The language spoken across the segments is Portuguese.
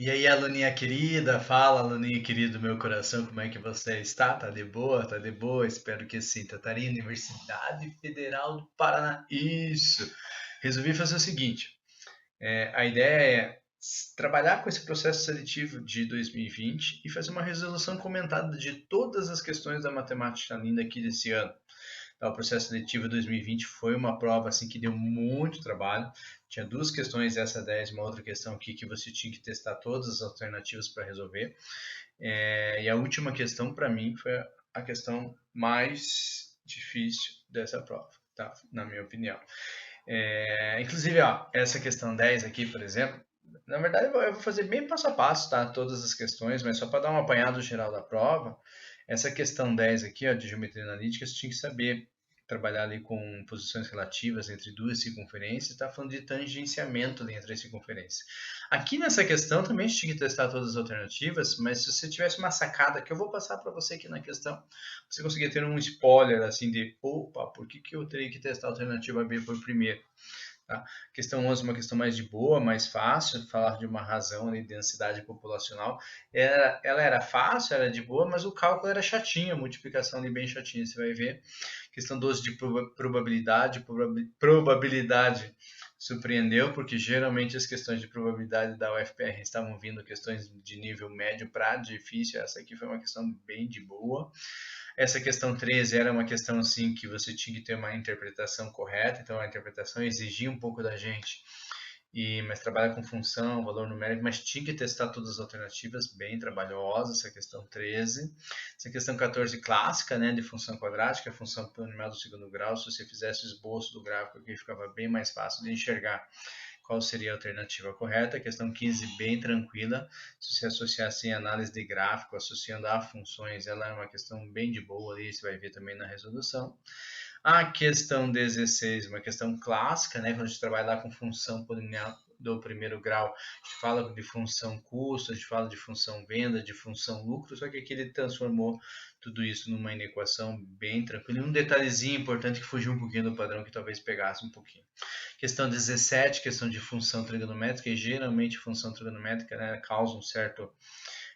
E aí, aluninha querida, fala, aluninha querido do meu coração, como é que você está? Tá de boa? Tá de boa? Espero que sim. Tatarinha, Universidade Federal do Paraná. Isso! Resolvi fazer o seguinte: a ideia é trabalhar com esse processo seletivo de 2020 e fazer uma resolução comentada de todas as questões da matemática linda aqui desse ano. O processo seletivo 2020 foi uma prova assim que deu muito trabalho. Tinha duas questões, essa 10, uma outra questão aqui que você tinha que testar todas as alternativas para resolver. E a última questão para mim foi a questão mais difícil dessa prova, tá? Na minha opinião. Inclusive, ó, essa questão 10 aqui, por exemplo, na verdade eu vou fazer bem passo a passo, tá? Todas as questões, mas só para dar um apanhado geral da prova, essa questão 10 aqui, ó, de geometria analítica, você tinha que saber trabalhar ali com posições relativas entre duas circunferências, está falando de tangenciamento ali entre as circunferências. Aqui nessa questão também a gente tinha que testar todas as alternativas, mas se você tivesse uma sacada que eu vou passar para você aqui na questão, você conseguia ter um spoiler assim de, opa, por que eu teria que testar a alternativa B por primeiro? Tá? Questão 11 é uma questão mais de boa, mais fácil, falar de uma razão de densidade populacional. Ela era fácil, era de boa, mas o cálculo era chatinho, a multiplicação ali bem chatinha, você vai ver. Questão 12 de probabilidade, probabilidade surpreendeu, porque geralmente as questões de probabilidade da UFPR estavam vindo questões de nível médio para difícil, essa aqui foi uma questão bem de boa. Essa questão 13 era uma questão assim que você tinha que ter uma interpretação correta, então a interpretação exigia um pouco da gente, mas trabalha com função, valor numérico, mas tinha que testar todas as alternativas, bem trabalhosa essa questão 13. Essa questão 14 clássica, né, de função quadrática, função polinomial do segundo grau, se você fizesse o esboço do gráfico aqui ficava bem mais fácil de enxergar qual seria a alternativa correta. A questão 15, bem tranquila. Se você associasse em análise de gráfico, associando a funções, ela é uma questão bem de boa ali, você vai ver também na resolução. A questão 16, uma questão clássica, né? Quando a gente trabalha lá com função polinomial do primeiro grau, a gente fala de função custo, a gente fala de função venda, de função lucro, só que aqui ele transformou tudo isso numa equação bem tranquila. E um detalhezinho importante que fugiu um pouquinho do padrão, que talvez pegasse um pouquinho. Questão 17, questão de função trigonométrica, e geralmente função trigonométrica, né, causa um certo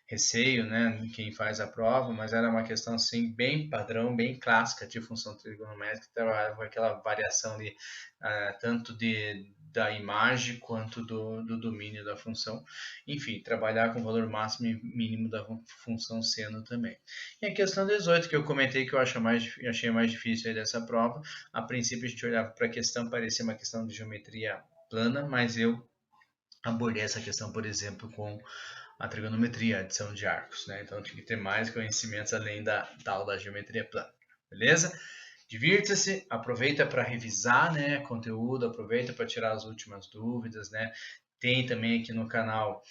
receio, né, em quem faz a prova, mas era uma questão assim bem padrão, bem clássica de função trigonométrica, trabalhava com aquela variação ali, tanto da imagem quanto do domínio da função. Enfim, trabalhar com o valor máximo e mínimo da função seno também. E a questão 18, que eu comentei que eu achei mais difícil aí dessa prova, a princípio a gente olhava para a questão, parecia uma questão de geometria plana, mas eu abordei essa questão, por exemplo, com a trigonometria, a adição de arcos, né? Então tem que ter mais conhecimentos além da tal da geometria plana, beleza? Divirta-se, aproveita para revisar, né, conteúdo, aproveita para tirar as últimas dúvidas, né? Tem também aqui no canal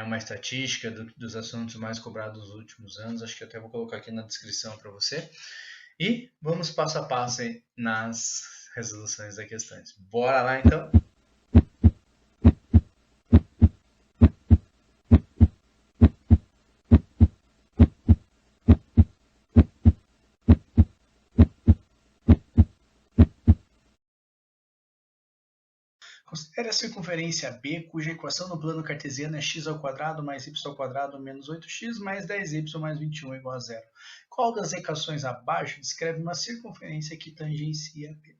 uma estatística dos assuntos mais cobrados nos últimos anos, acho que até vou colocar aqui na descrição para você. E vamos passo a passo aí nas resoluções das questões. Bora lá então? Considere a circunferência B, cuja equação no plano cartesiano é x ao quadrado mais y ao quadrado menos 8x mais 10y mais 21 igual a zero. Qual das equações abaixo descreve uma circunferência que tangencia B?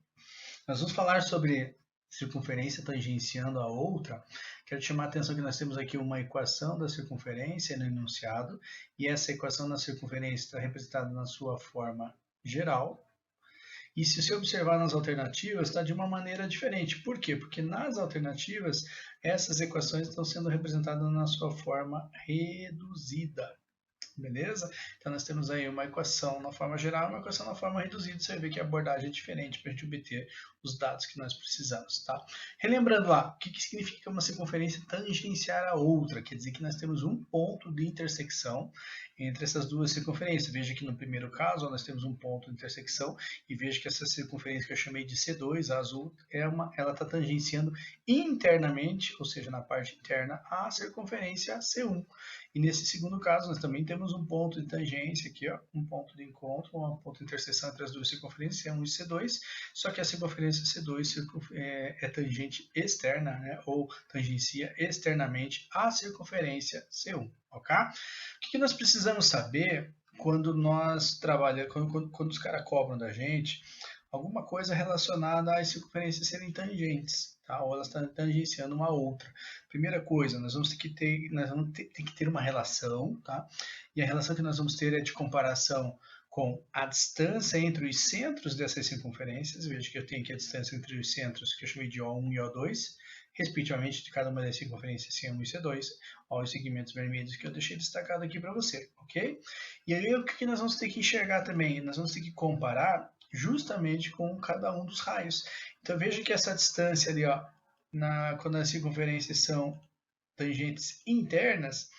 Nós vamos falar sobre circunferência tangenciando a outra. Quero te chamar a atenção que nós temos aqui uma equação da circunferência no enunciado, e essa equação da circunferência está representada na sua forma geral. E se você observar nas alternativas, está de uma maneira diferente. Por quê? Porque nas alternativas, essas equações estão sendo representadas na sua forma reduzida. Beleza? Então nós temos aí uma equação na forma geral e uma equação na forma reduzida. Você vê que a abordagem é diferente para a gente obter os dados que nós precisamos. Tá? Relembrando lá, o que significa uma circunferência tangenciar a outra? Quer dizer que nós temos um ponto de intersecção entre essas duas circunferências. Veja que no primeiro caso nós temos um ponto de intersecção e veja que essa circunferência que eu chamei de C2, a azul, ela está tangenciando internamente, ou seja, na parte interna, a circunferência C1. E nesse segundo caso, nós também temos um ponto de tangência aqui, ó, um ponto de encontro, um ponto de interseção entre as duas circunferências, C1 e C2, só que a circunferência circunferência C2 é tangente externa, né, ou tangencia externamente a circunferência C1, ok? O que nós precisamos saber quando nós trabalhamos, quando os caras cobram da gente alguma coisa relacionada às circunferências serem tangentes, tá? Ou elas estão tangenciando uma outra. Primeira coisa, nós vamos ter que ter uma relação, tá? E a relação que nós vamos ter é de comparação com a distância entre os centros dessas circunferências. Veja que eu tenho aqui a distância entre os centros, que eu chamei de O1 e O2, respectivamente de cada uma das circunferências C1 e C2, os segmentos vermelhos que eu deixei destacado aqui para você, ok? E aí o que nós vamos ter que enxergar também? Nós vamos ter que comparar justamente com cada um dos raios. Então veja que essa distância ali, ó, quando as circunferências são tangentes internas,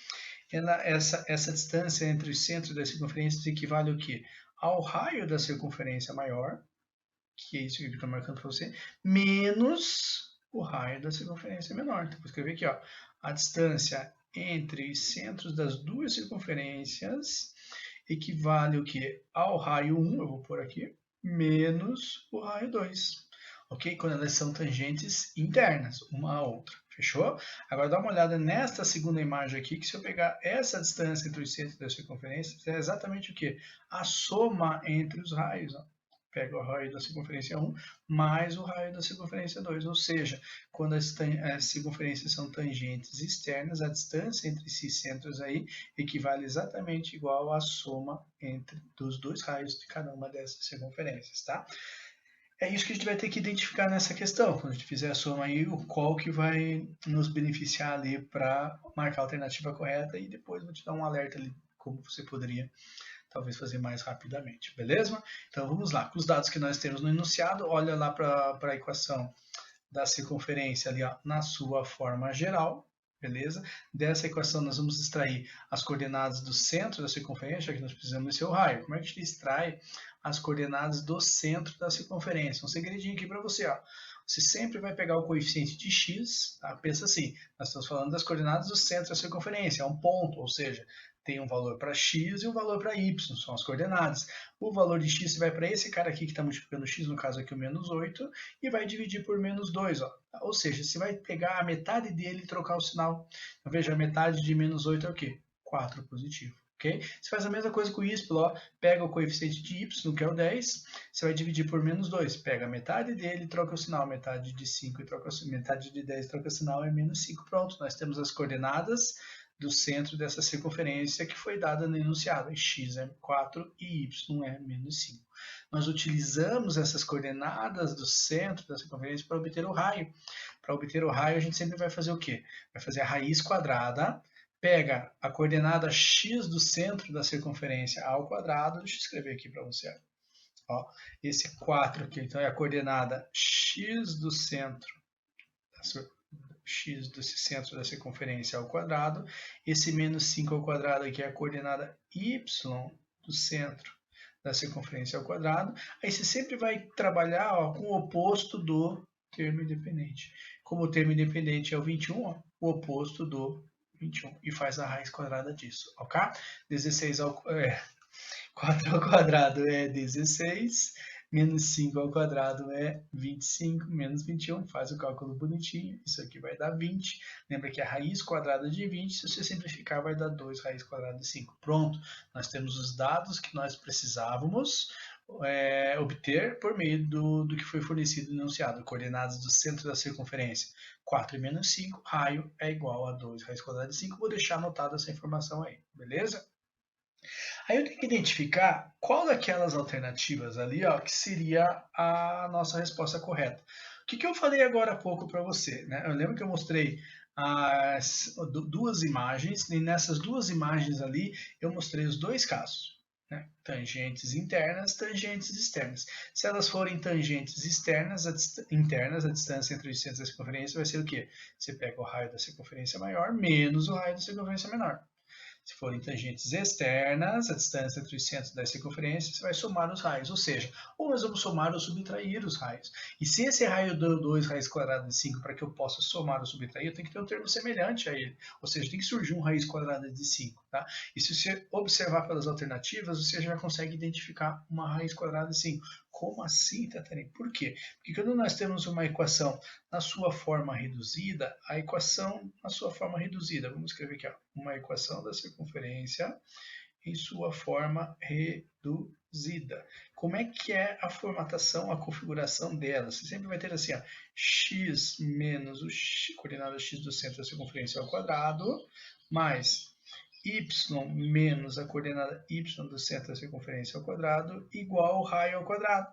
essa distância entre os centros das circunferências equivale ao quê? Ao raio da circunferência maior, que é isso que eu estou marcando para você, menos o raio da circunferência menor. Então, vou escrever aqui, ó, a distância entre os centros das duas circunferências equivale ao quê? Ao raio 1, eu vou pôr aqui, menos o raio 2. Ok? Quando elas são tangentes internas, uma à outra. Fechou? Agora dá uma olhada nesta segunda imagem aqui, que se eu pegar essa distância entre os centros das circunferências, é exatamente o quê? A soma entre os raios. Ó. Pega o raio da circunferência 1 mais o raio da circunferência 2. Ou seja, quando as circunferências são tangentes externas, a distância entre esses centros aí equivale exatamente igual à soma dos dois raios de cada uma dessas circunferências, tá? É isso que a gente vai ter que identificar nessa questão. Quando a gente fizer a soma aí, qual que vai nos beneficiar ali para marcar a alternativa correta e depois vou te dar um alerta ali como você poderia talvez fazer mais rapidamente, beleza? Então vamos lá, com os dados que nós temos no enunciado, olha lá para a equação da circunferência ali ó, na sua forma geral, beleza? Dessa equação nós vamos extrair as coordenadas do centro da circunferência, já que nós precisamos desse raio. Como é que a gente extrai as coordenadas do centro da circunferência? Um segredinho aqui para você, ó. Você sempre vai pegar o coeficiente de x, tá? Pensa assim, nós estamos falando das coordenadas do centro da circunferência, é um ponto, ou seja, tem um valor para x e um valor para y, são as coordenadas. O valor de x vai para esse cara aqui que está multiplicando x, no caso aqui o menos 8, e vai dividir por menos 2. Ó. Ou seja, você vai pegar a metade dele e trocar o sinal. Então veja, a metade de menos 8 é o quê? 4 positivo. Okay? Você faz a mesma coisa com o y, ó, pega o coeficiente de y, que é o 10, você vai dividir por menos 2, pega a metade dele e troca o sinal, metade de 5 e troca o metade de 10 troca o sinal, é menos 5. Pronto, nós temos as coordenadas do centro dessa circunferência que foi dada no enunciado, x é 4 e y é menos 5. Nós utilizamos essas coordenadas do centro da circunferência para obter o raio. Para obter o raio, a gente sempre vai fazer o quê? Vai fazer a raiz quadrada, pega a coordenada x do centro da circunferência ao quadrado, deixa eu escrever aqui para você. Ó, esse 4 aqui, então é a coordenada x do centro x desse centro da circunferência ao quadrado, esse menos 5 ao quadrado aqui é a coordenada y do centro da circunferência ao quadrado, aí você sempre vai trabalhar ó, com o oposto do termo independente. Como o termo independente é o 21, ó, o oposto do 21, e faz a raiz quadrada disso, ok? 4 ao quadrado é 16, menos 5 ao quadrado é 25, menos 21, faz o cálculo bonitinho, isso aqui vai dar 20. Lembra que a raiz quadrada de 20, se você simplificar, vai dar 2 raiz quadrada de 5. Pronto, nós temos os dados que nós precisávamos obter por meio do que foi fornecido no enunciado. Coordenadas do centro da circunferência, 4 e menos 5, raio é igual a 2 raiz quadrada de 5. Vou deixar anotada essa informação aí, beleza? Aí eu tenho que identificar qual daquelas alternativas ali ó, que seria a nossa resposta correta. O que eu falei agora há pouco para você? Né? Eu lembro que eu mostrei as duas imagens, e nessas duas imagens ali eu mostrei os dois casos. Né? Tangentes internas, tangentes externas. Se elas forem tangentes externas, internas, a distância entre os centros da circunferência vai ser o quê? Você pega o raio da circunferência maior menos o raio da circunferência menor. Se forem tangentes externas, a distância entre os centros das circunferências, você vai somar os raios, ou seja, ou nós vamos somar ou subtrair os raios. E se esse raio deu 2 raiz quadrada de 5, para que eu possa somar ou subtrair, eu tenho que ter um termo semelhante a ele, ou seja, tem que surgir um raiz quadrada de 5. Tá? E se você observar pelas alternativas, você já consegue identificar uma raiz quadrada de 5. Como assim, Tatarinha? Por quê? Porque quando nós temos uma equação na sua forma reduzida, a equação na sua forma reduzida, vamos escrever aqui, ó, uma equação da circunferência em sua forma reduzida. Como é que é a formatação, a configuração dela? Você sempre vai ter assim, ó, x menos o coordenada x do centro da circunferência ao quadrado, mais y menos a coordenada y do centro da circunferência ao quadrado, igual ao raio ao quadrado.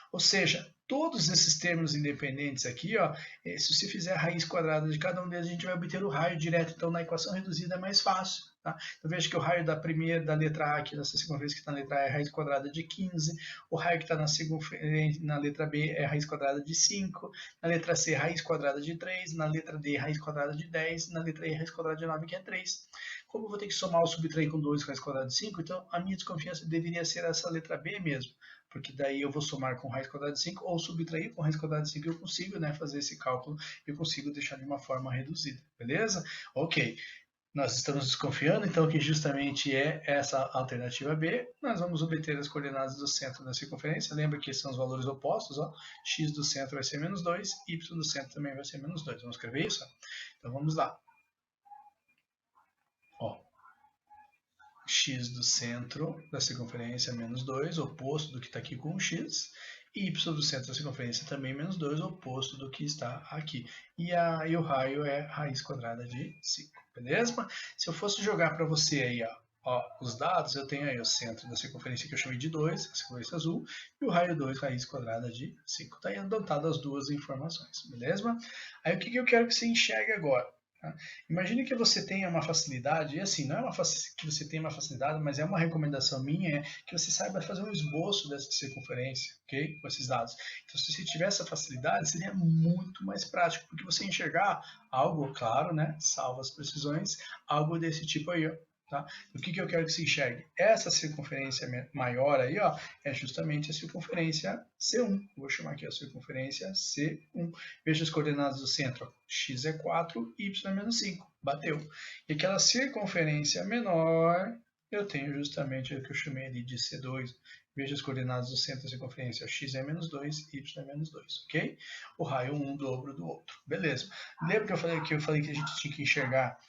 Ou seja, todos esses termos independentes aqui, ó, se você fizer a raiz quadrada de cada um deles, a gente vai obter o raio direto. Então, na equação reduzida é mais fácil. Tá? Então, veja que o raio da primeira, da letra A, aqui nessa circunferência que está na letra A, é a raiz quadrada de 15. O raio que está na letra B é a raiz quadrada de 5. Na letra C, raiz quadrada de 3. Na letra D, raiz quadrada de 10. Na letra E, raiz quadrada de 9, que é 3. Como eu vou ter que somar ou subtrair com 2 raiz quadrada de 5, então a minha desconfiança deveria ser essa letra B mesmo. Porque daí eu vou somar com raiz quadrada de 5 ou subtrair com raiz quadrada de 5, eu consigo, né, fazer esse cálculo, eu consigo deixar de uma forma reduzida, beleza? Ok, nós estamos desconfiando, então, que justamente é essa alternativa B. Nós vamos obter as coordenadas do centro da circunferência. Lembra que são os valores opostos, ó. X do centro vai ser menos 2, y do centro também vai ser menos 2. Vamos escrever isso? Então, vamos lá. Ó, x do centro da circunferência menos 2, oposto do que está aqui com o x, e y do centro da circunferência também menos 2, oposto do que está aqui. E o raio é raiz quadrada de 5, beleza? Se eu fosse jogar para você aí, ó, os dados, eu tenho aí o centro da circunferência que eu chamei de 2, a circunferência azul, e o raio 2, raiz quadrada de 5. Está aí adotado as duas informações, beleza? Aí o que eu quero que você enxergue agora? Tá? Imagine que você tenha uma facilidade, e assim, não é que você tenha uma facilidade, mas é uma recomendação minha, que você saiba fazer um esboço dessa circunferência, ok? Com esses dados. Então, se você tiver essa facilidade, seria muito mais prático, porque você enxergar algo, claro, né, salvo as precisões, algo desse tipo aí, ó. Tá? O que eu quero que se enxergue? Essa circunferência maior aí, ó, é justamente a circunferência C1. Vou chamar aqui a circunferência C1. Veja as coordenadas do centro. X é 4, y é menos 5. Bateu. E aquela circunferência menor, eu tenho justamente o que eu chamei ali de C2. Veja as coordenadas do centro da circunferência. X é menos 2, y é menos 2. Ok? O raio 1 dobro do outro. Beleza. Lembra que eu falei que a gente tinha que enxergar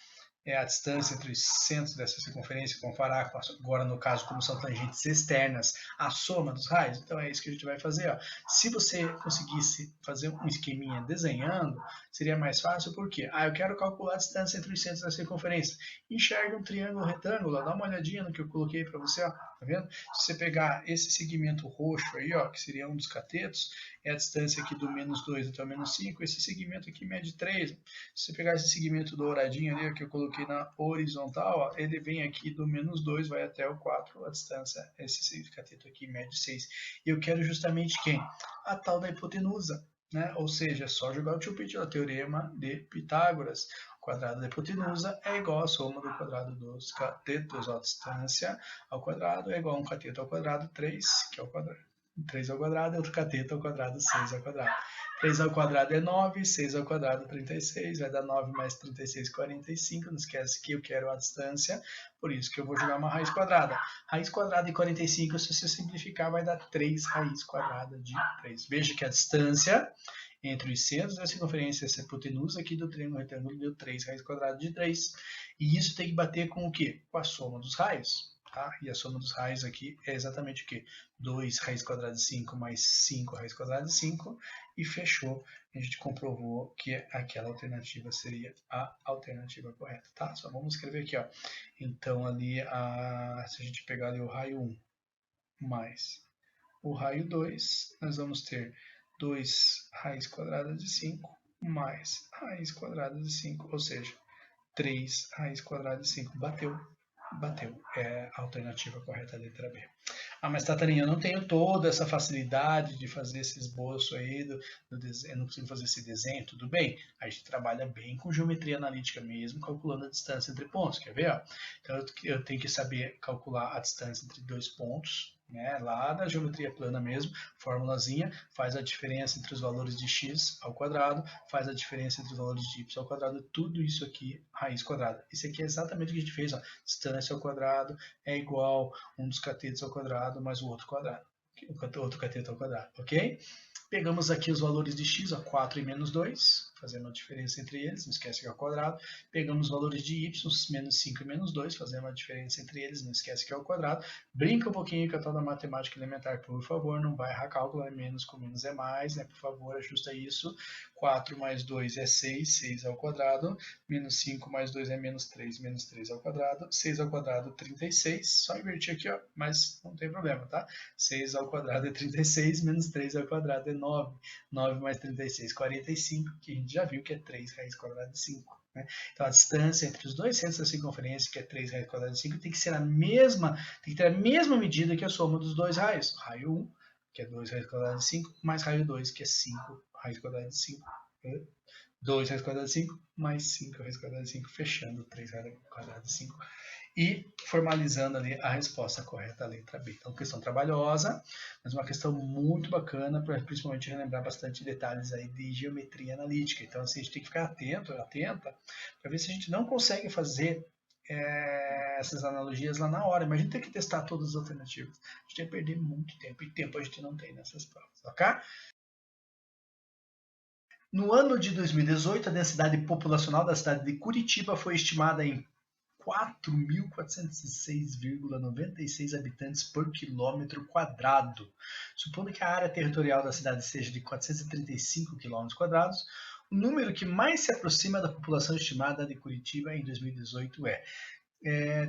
a distância entre os centros dessa circunferência, comparar com agora no caso como são tangentes externas, a soma dos raios. Então é isso que a gente vai fazer. Ó. Se você conseguisse fazer um esqueminha desenhando, seria mais fácil, por quê? Eu quero calcular a distância entre os centros da circunferência. Enxerga um triângulo retângulo, ó, dá uma olhadinha no que eu coloquei para você, ó, tá vendo? Se você pegar esse segmento roxo aí, ó, que seria um dos catetos, é a distância aqui do menos 2 até o menos 5, esse segmento aqui mede 3. Se você pegar esse segmento douradinho ali, ó, que eu coloquei na horizontal, ó, ele vem aqui do menos 2, vai até o 4, a distância, esse cateto aqui mede 6. E eu quero justamente quem? A tal da hipotenusa. Né? Ou seja, é só jogar o teorema de Pitágoras. O quadrado da hipotenusa é igual à soma do quadrado dos catetos. A distância ao quadrado é igual a um cateto ao quadrado, 3, que é o quadrado. 3 ao quadrado, e outro cateto ao quadrado, 6 ao quadrado. 3 ao quadrado é 9, 6 ao quadrado 36, vai dar 9 mais 36, 45. Não esquece que eu quero a distância, por isso que eu vou jogar uma raiz quadrada. Raiz quadrada de 45, se você simplificar, vai dar 3 raiz quadrada de 3. Veja que a distância entre os centros da circunferência, essa hipotenusa aqui do triângulo retângulo, deu 3 raiz quadrada de 3. E isso tem que bater com o quê? Com a soma dos raios. Tá? E a soma dos raios aqui é exatamente o quê? 2 raiz quadrada de 5 mais 5 raiz quadrada de 5, e fechou. A gente comprovou que aquela alternativa seria a alternativa correta, tá? Só vamos escrever aqui, ó. Então, ali, se a gente pegar ali o raio 1 mais o raio 2, nós vamos ter 2 raiz quadrada de 5 mais raiz quadrada de 5, ou seja, 3 raiz quadrada de 5. Bateu. Bateu. É a alternativa correta, a letra B. Mas Tatarinha, eu não tenho toda essa facilidade de fazer esse esboço aí, do desenho, eu não consigo fazer esse desenho, tudo bem? A gente trabalha bem com geometria analítica mesmo, calculando a distância entre pontos, quer ver? Ó? Então eu tenho que saber calcular a distância entre dois pontos, né, lá da geometria plana mesmo, formulazinha, faz a diferença entre os valores de x ao quadrado, faz a diferença entre os valores de y ao quadrado, tudo isso aqui, raiz quadrada. Isso aqui é exatamente o que a gente fez, ó, distância ao quadrado é igual um dos catetos ao quadrado mais o outro quadrado, o outro cateto ao quadrado, ok? Pegamos aqui os valores de x, ó, 4 e menos 2, fazendo a diferença entre eles, não esquece que é ao quadrado. Pegamos os valores de y, menos 5 e menos 2, fazendo a diferença entre eles, não esquece que é ao quadrado. Brinca um pouquinho com a tal da matemática elementar, por favor, não vai errar cálculo, é menos com menos é mais, né? Por favor, ajusta isso. 4 mais 2 é 6, 6 ao quadrado, menos 5 mais 2 é menos 3 ao quadrado, 6 ao quadrado, 36, só invertir aqui, ó, mas não tem problema, tá? 6 ao quadrado é 36, menos 3 ao quadrado é 9. 9 mais 36, 45, que a gente já viu que é 3 raiz quadrada de 5. Né? Então a distância entre os dois centros da circunferência, que é 3 raiz quadrada de 5, tem que ser a mesma, tem que ter a mesma medida que a soma dos dois raios. Raio 1, que é 2 raiz quadrada de 5, mais raio 2, que é 5 raiz quadrada de 5. 2 raiz quadrada de 5, mais 5 raiz quadrada de 5, fechando 3 raiz quadrada de 5. E formalizando ali a resposta correta, a letra B. Então, questão trabalhosa, mas uma questão muito bacana, para principalmente relembrar bastante detalhes aí de geometria analítica. Então, assim, a gente tem que ficar atenta, para ver se a gente não consegue fazer essas analogias lá na hora. Imagina ter que testar todas as alternativas. A gente ia perder muito tempo, e tempo a gente não tem nessas provas, ok? No ano de 2018, a densidade populacional da cidade de Curitiba foi estimada em 4.406,96 habitantes por quilômetro quadrado. Supondo que a área territorial da cidade seja de 435 quilômetros quadrados, o número que mais se aproxima da população estimada de Curitiba em 2018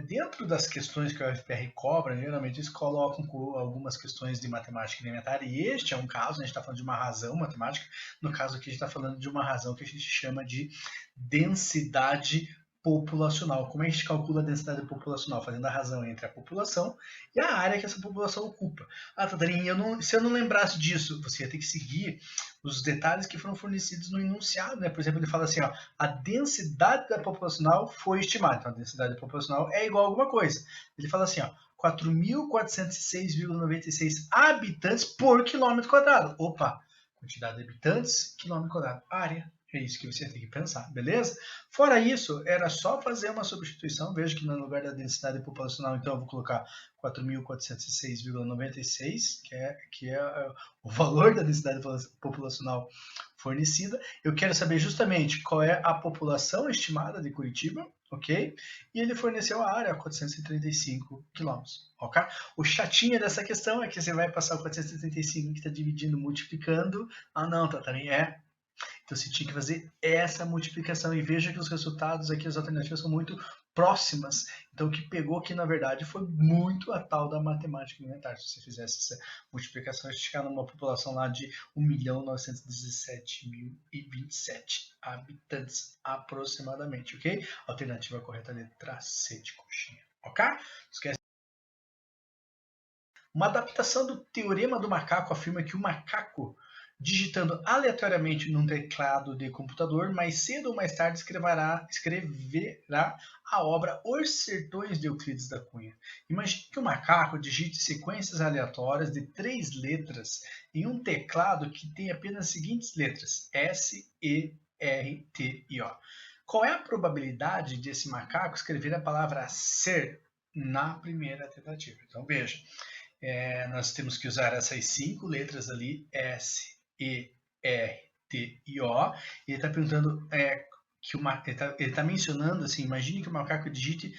dentro das questões que a UFPR cobra, geralmente eles colocam algumas questões de matemática elementar, e este é um caso, a gente está falando de uma razão matemática, no caso aqui a gente está falando de uma razão que a gente chama de densidade populacional. Como é que a gente calcula a densidade populacional? Fazendo a razão entre a população e a área que essa população ocupa. Ah, Tatarinha, se eu não lembrasse disso, você ia ter que seguir os detalhes que foram fornecidos no enunciado, né? Por exemplo, ele fala assim, ó, a densidade da populacional foi estimada. Então, a densidade populacional é igual a alguma coisa. Ele fala assim, ó, 4.406,96 habitantes por quilômetro quadrado. Opa, quantidade de habitantes, quilômetro quadrado, área. É isso que você tem que pensar, beleza? Fora isso, era só fazer uma substituição. Veja que no lugar da densidade populacional, então eu vou colocar 4.406,96, que é o valor da densidade populacional fornecida. Eu quero saber justamente qual é a população estimada de Curitiba, ok? E ele forneceu a área, 435 quilômetros, ok? O chatinho dessa questão é que você vai passar o 435 que está dividindo, multiplicando. Ah, não, Tatarinha, então você tinha que fazer essa multiplicação e veja que os resultados aqui, as alternativas são muito próximas. Então o que pegou aqui na verdade foi muito a tal da matemática elementar. Se você fizesse essa multiplicação, você chegar numa população lá de 1.917.027 habitantes aproximadamente, ok? Alternativa correta, letra C de coxinha, ok? Esquece. Uma adaptação do teorema do macaco afirma que o macaco, digitando aleatoriamente num teclado de computador, mais cedo ou mais tarde escreverá a obra Os Sertões de Euclides da Cunha. Imagine que o macaco digite sequências aleatórias de 3 letras em um teclado que tem apenas as seguintes letras: S, E, R, T e O. Qual é a probabilidade de esse macaco escrever a palavra ser na primeira tentativa? Então veja, nós temos que usar essas 5 letras ali, S, E, R, T e O. E ele está perguntando que ele está mencionando assim, imagine que o macaco digite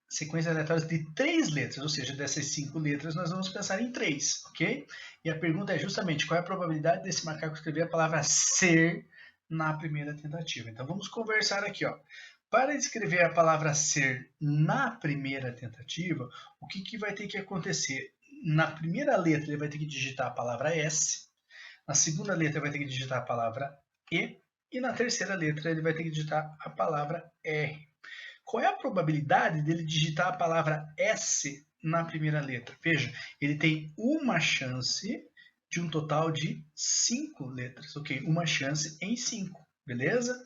sequências aleatórias de 3 letras, ou seja, dessas 5 letras nós vamos pensar em 3, ok? E a pergunta é justamente qual é a probabilidade desse macaco escrever a palavra ser na primeira tentativa. Então vamos conversar aqui, ó. Para escrever a palavra ser na primeira tentativa, o que vai ter que acontecer? Na primeira letra ele vai ter que digitar a palavra S, na segunda letra ele vai ter que digitar a palavra E, e na terceira letra ele vai ter que digitar a palavra R. Qual é a probabilidade dele digitar a palavra S na primeira letra? Veja, ele tem uma chance de um total de 5 letras, ok? Uma chance em 5, beleza?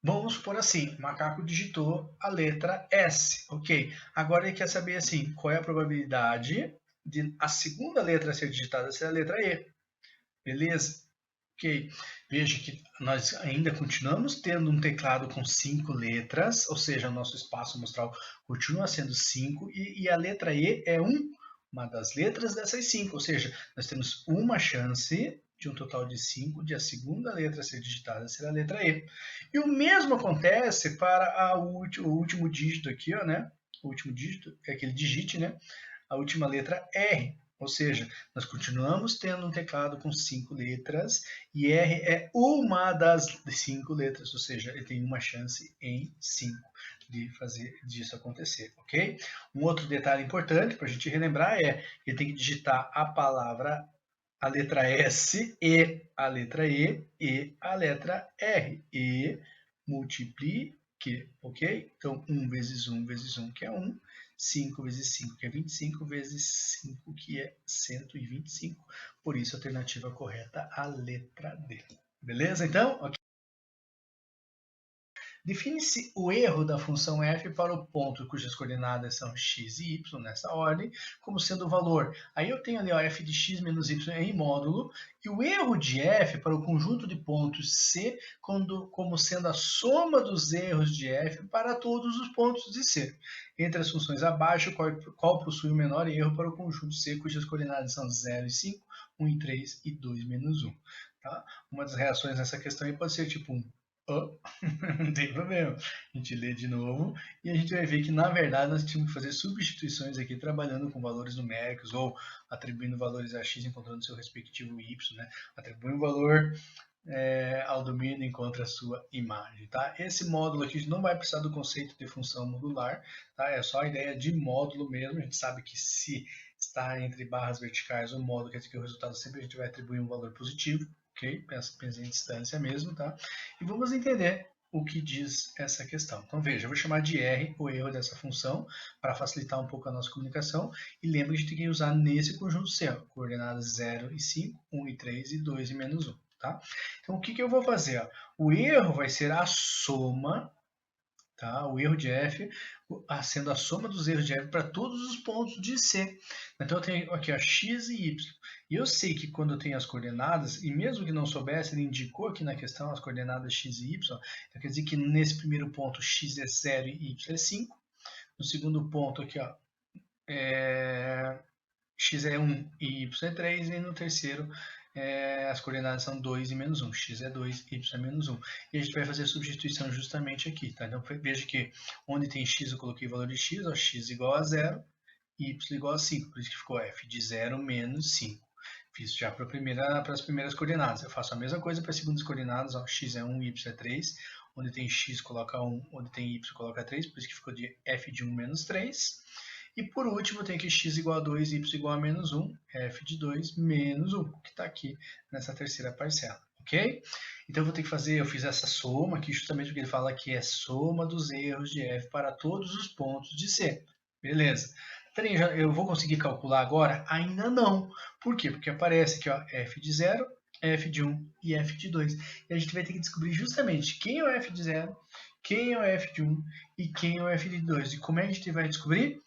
Vamos supor assim, o macaco digitou a letra S, ok? Agora ele quer saber assim, qual é a probabilidade a segunda letra a ser digitada será a letra E. Beleza? Ok. Veja que nós ainda continuamos tendo um teclado com 5 letras, ou seja, o nosso espaço amostral continua sendo 5, e a letra E é uma das letras dessas 5, ou seja, nós temos uma chance de um total de 5 de a segunda letra a ser digitada ser a letra E. E o mesmo acontece para o último dígito aqui, ó, né? O último dígito é aquele digite, né? A última letra R. Ou seja, nós continuamos tendo um teclado com 5 letras e R é uma das 5 letras, ou seja, ele tem uma chance em 5 de fazer disso acontecer, ok? Um outro detalhe importante para a gente relembrar é que ele tem que digitar a palavra, a letra S e a letra E a letra R. E multiplique, ok? Então, 1 vezes 1 vezes 1, que é 1. 5 vezes 5, que é 25, vezes 5, que é 125. Por isso, a alternativa correta, a letra D. Beleza, então? Ok. Define-se o erro da função f para o ponto cujas coordenadas são x e y, nessa ordem, como sendo o valor. Aí eu tenho ali ó, f de x menos y em módulo, e o erro de f para o conjunto de pontos C como sendo a soma dos erros de f para todos os pontos de C. Entre as funções abaixo, qual possui o menor erro para o conjunto C, cujas coordenadas são 0 e 5, 1 e 3 e 2 menos 1. Tá? Uma das reações nessa questão aí pode ser tipo um oh, não tem problema. A gente lê de novo e a gente vai ver que, na verdade, nós tínhamos que fazer substituições aqui, trabalhando com valores numéricos ou atribuindo valores a x encontrando seu respectivo y, né? Atribui um valor ao domínio encontra a sua imagem, tá? Esse módulo aqui a gente não vai precisar do conceito de função modular, tá? É só a ideia de módulo mesmo. A gente sabe que se está entre barras verticais o módulo, quer dizer que o resultado sempre a gente vai atribuir um valor positivo, ok? Pensa em distância mesmo, tá? E vamos entender o que diz essa questão. Então veja, eu vou chamar de R o erro dessa função para facilitar um pouco a nossa comunicação, e lembra que a gente tem que usar nesse conjunto C, ó, coordenadas 0 e 5, 1 e 3 e 2 e menos 1. Tá? Então, o que eu vou fazer? Ó? O erro vai ser a soma, tá? O erro de f sendo a soma dos erros de f para todos os pontos de C. Então, eu tenho aqui ó, x e y. E eu sei que quando eu tenho as coordenadas, e mesmo que não soubesse, ele indicou aqui na questão as coordenadas x e y, então quer dizer que nesse primeiro ponto x é 0 e y é 5. No segundo ponto aqui, ó, x é 1 e y é 3, e no terceiro as coordenadas são 2 e menos 1, x é 2, y é menos 1. E a gente vai fazer a substituição justamente aqui, tá? Então veja que onde tem x eu coloquei o valor de x, ó, x igual a 0, y igual a 5, por isso que ficou f de 0 menos 5. Fiz já para as primeiras coordenadas. Eu faço a mesma coisa para as segundas coordenadas, ó, x é 1, y é 3, onde tem x coloca 1, onde tem y coloca 3, por isso que ficou de f de 1 menos 3. E por último, eu tenho aqui x igual a 2, y igual a menos 1, f de 2 menos 1, que está aqui nessa terceira parcela, ok? Então eu vou ter que fazer, eu fiz essa soma aqui justamente porque ele fala que é soma dos erros de f para todos os pontos de C. Beleza. Eu vou conseguir calcular agora? Ainda não. Por quê? Porque aparece aqui ó, f de 0, f de 1 e f de 2. E a gente vai ter que descobrir justamente quem é o f de 0, quem é o f de 1 e quem é o f de 2. E como é que a gente vai descobrir?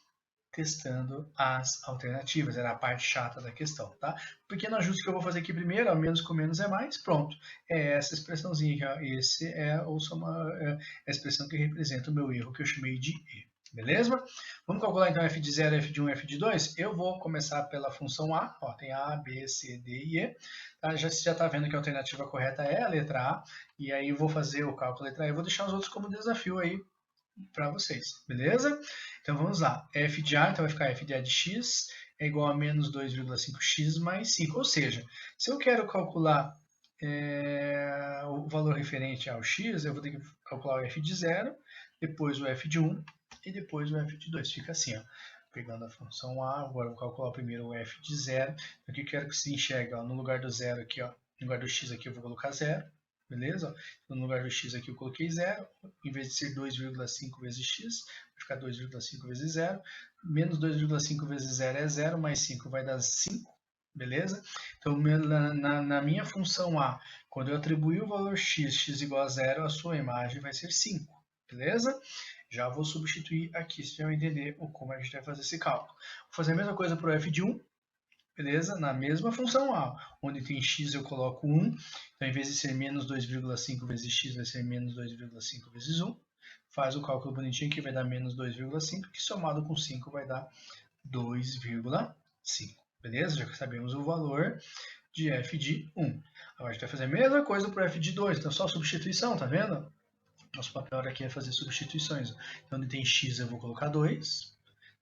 Testando as alternativas, era a parte chata da questão, tá? Pequeno ajuste que eu vou fazer aqui primeiro, ó, menos com menos é mais, pronto. É essa expressãozinha aqui, ó, esse é a expressão que representa o meu erro, que eu chamei de E, beleza? Vamos calcular então f de 0, f de 1 e f de 2? Eu vou começar pela função A, ó, tem A, B, C, D e E, tá? Você já está vendo que a alternativa correta é a letra A, e aí eu vou fazer o cálculo da letra A, eu vou deixar os outros como desafio aí, para vocês, beleza? Então vamos lá, f de A, então vai ficar f de A de x é igual a menos 2,5x mais 5, ou seja, se eu quero calcular o valor referente ao x, eu vou ter que calcular o f de 0, depois o f de 1 e depois o f de 2, fica assim, ó. Pegando a função A, agora eu vou calcular primeiro o f de 0, então aqui eu quero que se enxergue, ó, no lugar do 0 aqui, ó, no lugar do x aqui eu vou colocar 0, beleza? Então, no lugar do x aqui eu coloquei 0, em vez de ser 2,5 vezes x, vai ficar 2,5 vezes 0, menos 2,5 vezes 0 é 0, mais 5 vai dar 5, beleza? Então, na minha função A, quando eu atribuir o valor x, x igual a 0, a sua imagem vai ser 5, beleza? Já vou substituir aqui, você já vai entender como a gente vai fazer esse cálculo. Vou fazer a mesma coisa para o f de 1, beleza? Na mesma função A, onde tem x eu coloco 1, então em vez de ser menos 2,5 vezes x, vai ser menos 2,5 vezes 1. Faz o cálculo bonitinho que vai dar menos 2,5, que somado com 5 vai dar 2,5, beleza? Já sabemos o valor de f de 1. Agora a gente vai fazer a mesma coisa para o f de 2, então só substituição, tá vendo? Nosso papel aqui é fazer substituições. Então, onde tem x eu vou colocar 2.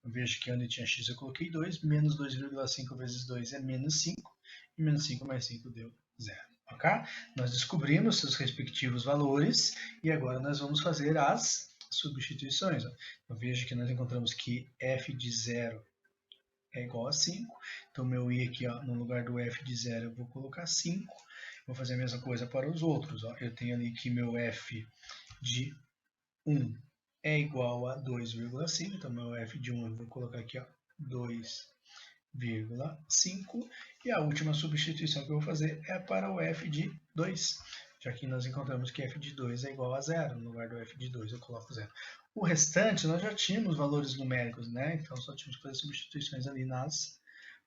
Eu vejo que onde tinha x eu coloquei 2. Menos 2,5 vezes 2 é menos 5. E menos 5 mais 5 deu 0. Ok? Nós descobrimos seus respectivos valores. E agora nós vamos fazer as substituições. Eu vejo que nós encontramos que f de 0 é igual a 5. Então, meu i aqui, ó, no lugar do f de 0, eu vou colocar 5. Vou fazer a mesma coisa para os outros. Ó. Eu tenho ali que meu f de 1 é igual a 2,5. Então, meu f de 1 eu vou colocar aqui, ó, 2,5. E a última substituição que eu vou fazer é para o f de 2. Já que nós encontramos que f de 2 é igual a 0. No lugar do f de 2 eu coloco 0. O restante nós já tínhamos valores numéricos, né? Então só tínhamos que fazer substituições ali nas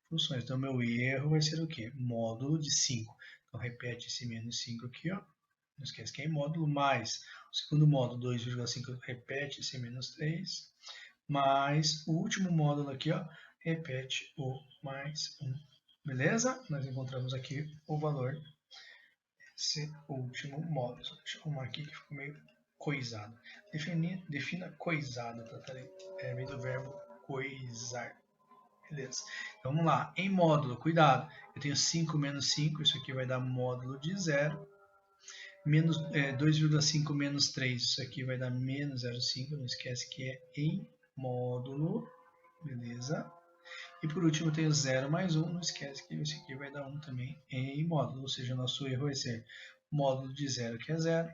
funções. Então meu erro vai ser o quê? Módulo de 5. Então repete esse menos 5 aqui, ó. Não esquece que é em módulo, mais o segundo módulo 2,5 repete esse menos 3, mais o último módulo aqui, ó, repete o mais 1. Beleza? Nós encontramos aqui o valor desse último módulo. Deixa eu arrumar aqui que ficou meio coisado. Defina coisado, tá? É meio do verbo coisar. Beleza. Então, vamos lá. Em módulo, cuidado. Eu tenho 5 menos 5, isso aqui vai dar módulo de 0. 2,5 menos 3, isso aqui vai dar menos 0,5, não esquece que é em módulo, beleza? E por último tem o 0 mais 1, não esquece que isso aqui vai dar 1 também em módulo, ou seja, nosso erro vai ser módulo de 0 que é 0,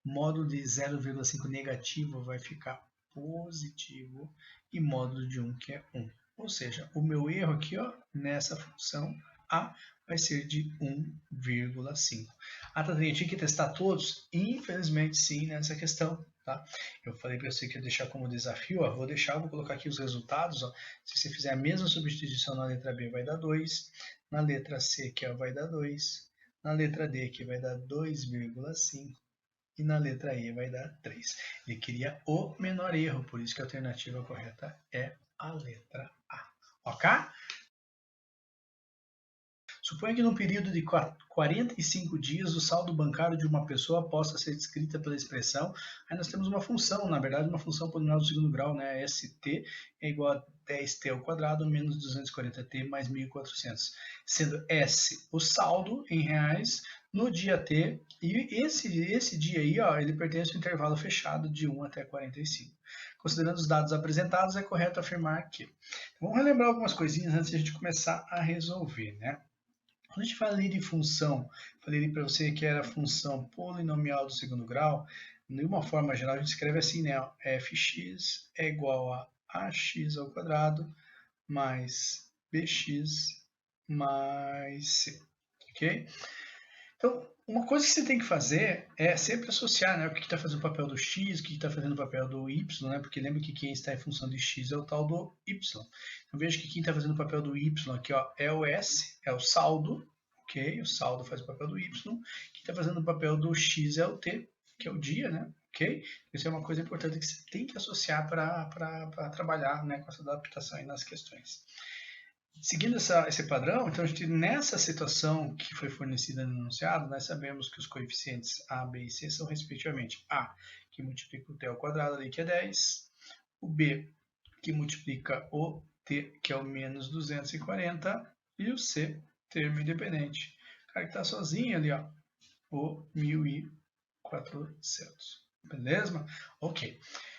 módulo de 0,5 negativo vai ficar positivo e módulo de 1 que é 1. Ou seja, o meu erro aqui, ó, nessa função A vai ser de 1,5. Ah, Tadrinha, tinha que testar todos? Infelizmente sim, nessa questão. Tá? Eu falei para você que ia deixar como desafio, ó, vou colocar aqui os resultados. Ó. Se você fizer a mesma substituição na letra B, vai dar 2. Na letra C, que vai dar 2. Na letra D, que vai dar 2,5. E na letra E vai dar 3. Ele queria o menor erro, por isso que a alternativa correta é a letra A. Ok? Suponha que no período de 45 dias o saldo bancário de uma pessoa possa ser descrita pela expressão. Aí nós temos uma função, na verdade, uma função polinomial do segundo grau, né? ST é igual a 10t ao quadrado menos 240t mais 1400. Sendo S o saldo em reais no dia T. E esse dia aí, ó, ele pertence ao intervalo fechado de 1 até 45. Considerando os dados apresentados, é correto afirmar que... Vamos relembrar algumas coisinhas antes de a gente começar a resolver, né? Quando a gente fala de função, falei para você que era função polinomial do segundo grau, de uma forma geral a gente escreve assim, né? fx é igual a ax ao quadrado mais bx mais c, ok? Então, uma coisa que você tem que fazer é sempre associar, né, o que está fazendo o papel do x, o que está fazendo o papel do y, né, porque lembra que quem está em função de x é o tal do y. Então, veja que quem está fazendo o papel do y aqui, ó, é o s, é o saldo, ok? O saldo faz o papel do y. Quem está fazendo o papel do x é o t, que é o dia, né? Ok? Isso é uma coisa importante que você tem que associar para trabalhar, né, com essa adaptação aí nas questões. Seguindo esse padrão, então a gente, nessa situação que foi fornecida no enunciado, nós sabemos que os coeficientes A, B e C são respectivamente A, que multiplica o t ao quadrado ali, que é 10, o B, que multiplica o t, que é o menos 240, e o C, termo independente. O cara que está sozinho ali, ó, o 1400. Beleza? Ok.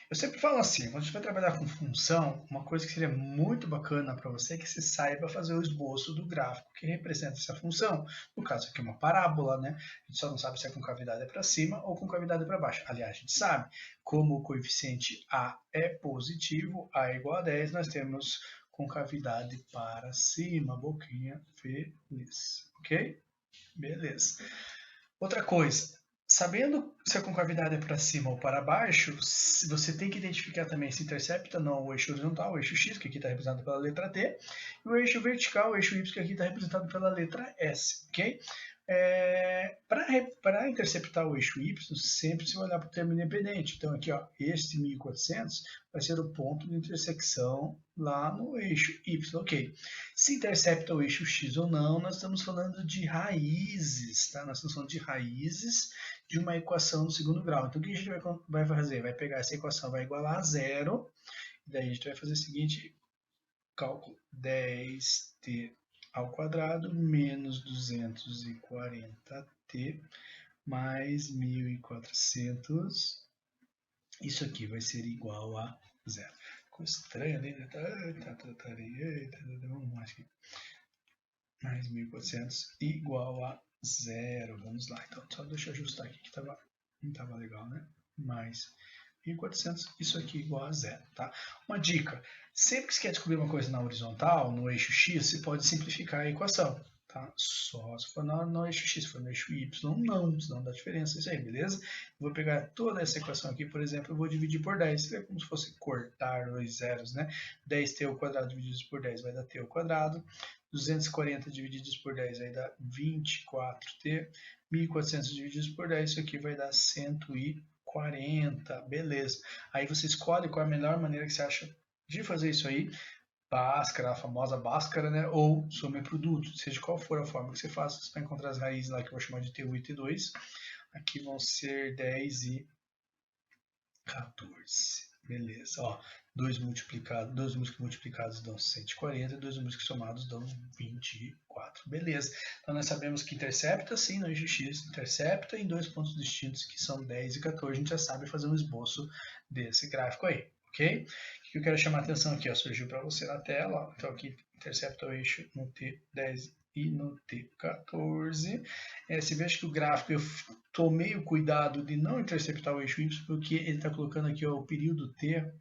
Eu sempre falo assim, quando a gente vai trabalhar com função, uma coisa que seria muito bacana para você é que você saiba fazer o esboço do gráfico que representa essa função. No caso aqui é uma parábola, né? A gente só não sabe se é com cavidade para cima ou com cavidade para baixo. Aliás, a gente sabe, como o coeficiente A é positivo, A é igual a 10, nós temos com cavidade para cima, boquinha feliz, ok? Beleza. Outra coisa, Sabendo se a concavidade é para cima ou para baixo, você tem que identificar também se intercepta ou não o eixo horizontal, o eixo X, que aqui está representado pela letra D, e o eixo vertical, o eixo Y, que aqui está representado pela letra S, ok? Para interceptar o eixo Y, sempre se vai olhar para o termo independente. Então aqui, ó, este 1400 vai ser o ponto de intersecção lá no eixo Y, ok? Se intercepta o eixo X ou não, nós estamos falando de raízes, tá? Nós estamos falando de raízes de uma equação do segundo grau. Então o que a gente vai fazer? Vai pegar essa equação, vai igualar a zero, e daí a gente vai fazer o seguinte cálculo: 10t ao quadrado menos 240t mais 1400. Isso aqui vai ser igual a zero. Ficou estranho ali, né? Vamos mais aqui. Mais 1400 igual a zero. Vamos lá. Então, só deixa eu ajustar aqui que não estava legal, né? Mais 1400, isso aqui igual a zero, tá? Uma dica: sempre que você quer descobrir uma coisa na horizontal, no eixo X, você pode simplificar a equação, tá? Só se for no eixo X, se for no eixo Y, não, senão dá diferença isso aí, beleza? Eu vou pegar toda essa equação aqui, por exemplo, eu vou dividir por 10, é como se fosse cortar dois zeros, né? 10t ao quadrado dividido por 10 vai dar t ao quadrado, 240 divididos por 10 vai dar 24t, 1400 divididos por 10, isso aqui vai dar 140, beleza. Aí você escolhe qual é a melhor maneira que você acha de fazer isso aí. Bhaskara, a famosa Bhaskara, né? Ou sobreproduto, seja qual for a forma que você faça, você vai encontrar as raízes lá que eu vou chamar de T1 e T2. Aqui vão ser 10 e 14. Beleza, ó, 2 multiplicados dão 140, 2 múltiplos somados dão 24. Beleza, então nós sabemos que intercepta sim no eixo X, intercepta em dois pontos distintos que são 10 e 14, a gente já sabe fazer um esboço desse gráfico aí, ok? O que eu quero chamar a atenção aqui, ó, surgiu para você na tela, ó, então aqui intercepta o eixo no T10 e no T14. Você veja que o gráfico, eu tomei o cuidado de não interceptar o eixo Y, porque ele está colocando aqui, ó, o período T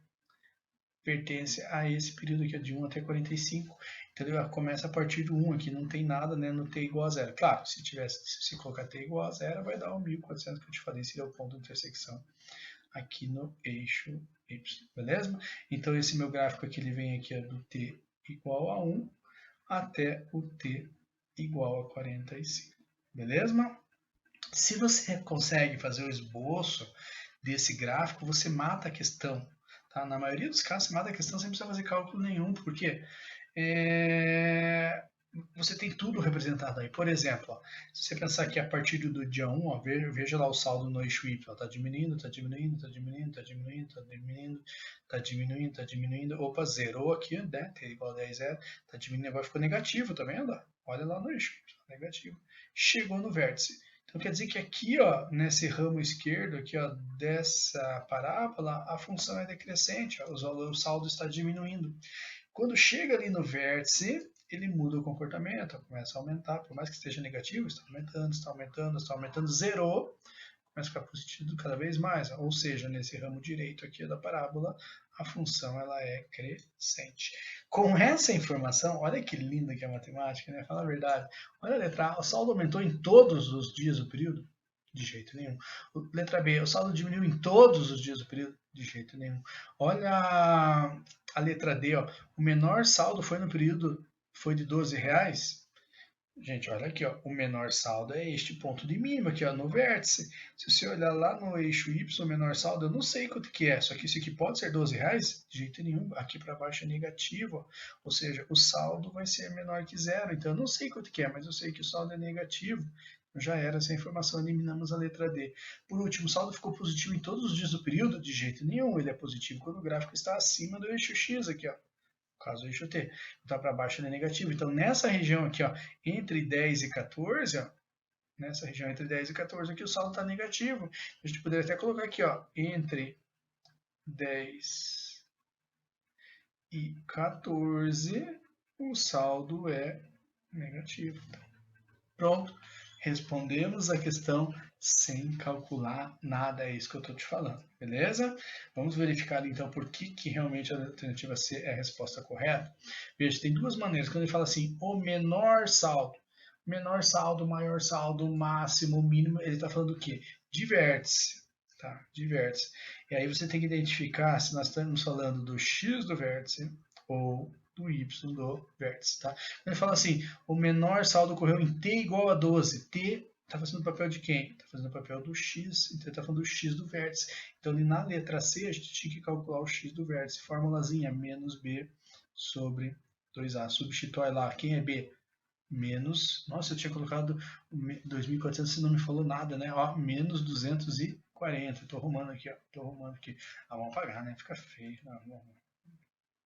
pertence a esse período aqui, ó, de 1 até 45. Então começa a partir do 1 aqui, não tem nada, né, no T igual a zero. Claro, se colocar T igual a zero, vai dar o 1400 que eu te falei, seria o ponto de intersecção aqui no eixo Y, beleza? Então esse meu gráfico aqui, ele vem aqui, ó, do T igual a 1 até o T igual a 45, beleza? Se você consegue fazer o esboço desse gráfico, você mata a questão, tá? Na maioria dos casos, você mata a questão sem precisar fazer cálculo nenhum, porque você tem tudo representado aí. Por exemplo, ó, se você pensar que a partir do dia 1, ó, veja lá o saldo no eixo Y, está diminuindo, está diminuindo, está diminuindo, está diminuindo, está diminuindo, está diminuindo, está diminuindo, opa, zerou aqui, né? T igual a 10, 0, está diminuindo, agora ficou negativo, tá vendo? Olha lá no eixo, negativo. Chegou no vértice. Então quer dizer que aqui, ó, nesse ramo esquerdo aqui, ó, dessa parábola, a função é decrescente, ó, o saldo está diminuindo. Quando chega ali no vértice, ele muda o comportamento, começa a aumentar, por mais que esteja negativo, está aumentando, está aumentando, está aumentando, zerou, começa a ficar positivo cada vez mais. Ou seja, nesse ramo direito aqui da parábola, a função ela é crescente. Com essa informação, olha que linda que é a matemática, né? Fala a verdade. Olha a letra A, o saldo aumentou em todos os dias do período? De jeito nenhum. Letra B, o saldo diminuiu em todos os dias do período? De jeito nenhum. Olha a letra D, ó, o menor saldo foi no período, foi de R$12. Gente, olha aqui, ó, o menor saldo é este ponto de mínimo aqui, ó, no vértice. Se você olhar lá no eixo Y, o menor saldo, eu não sei quanto que é, só que isso aqui pode ser R$12? De jeito nenhum, aqui para baixo é negativo, ó. Ou seja, o saldo vai ser menor que zero, então eu não sei quanto que é, mas eu sei que o saldo é negativo. Já era essa informação, eliminamos a letra D. Por último, o saldo ficou positivo em todos os dias do período? De jeito nenhum, ele é positivo quando o gráfico está acima do eixo X aqui, ó. No caso, o eixo T. Então, para baixo ele é negativo. Então, nessa região aqui, ó, entre 10 e 14, ó, nessa região entre 10 e 14 aqui, o saldo está negativo. A gente poderia até colocar aqui, ó, entre 10 e 14, o saldo é negativo. Pronto, respondemos a questão sem calcular nada, é isso que eu estou te falando, beleza? Vamos verificar então por que realmente a alternativa C é a resposta correta. Veja, tem duas maneiras. Quando ele fala assim, o menor saldo, maior saldo, máximo, mínimo, ele está falando o quê? de vértice. Tá? De vértice. E aí você tem que identificar se nós estamos falando do x do vértice ou do y do vértice. Tá? Ele fala assim, o menor saldo ocorreu em t igual a 12. T está fazendo o papel de quem? Está fazendo o papel do x, então está falando do x do vértice. Então, ali na letra C, a gente tinha que calcular o x do vértice. Formulazinha, menos b sobre 2a. Substitui lá, quem é b? Menos, nossa, eu tinha colocado 2.400, se não me falou nada, né? Ó, menos 240. Estou arrumando aqui, ó. Estou arrumando aqui. Ah, vamos apagar, né? Fica feio.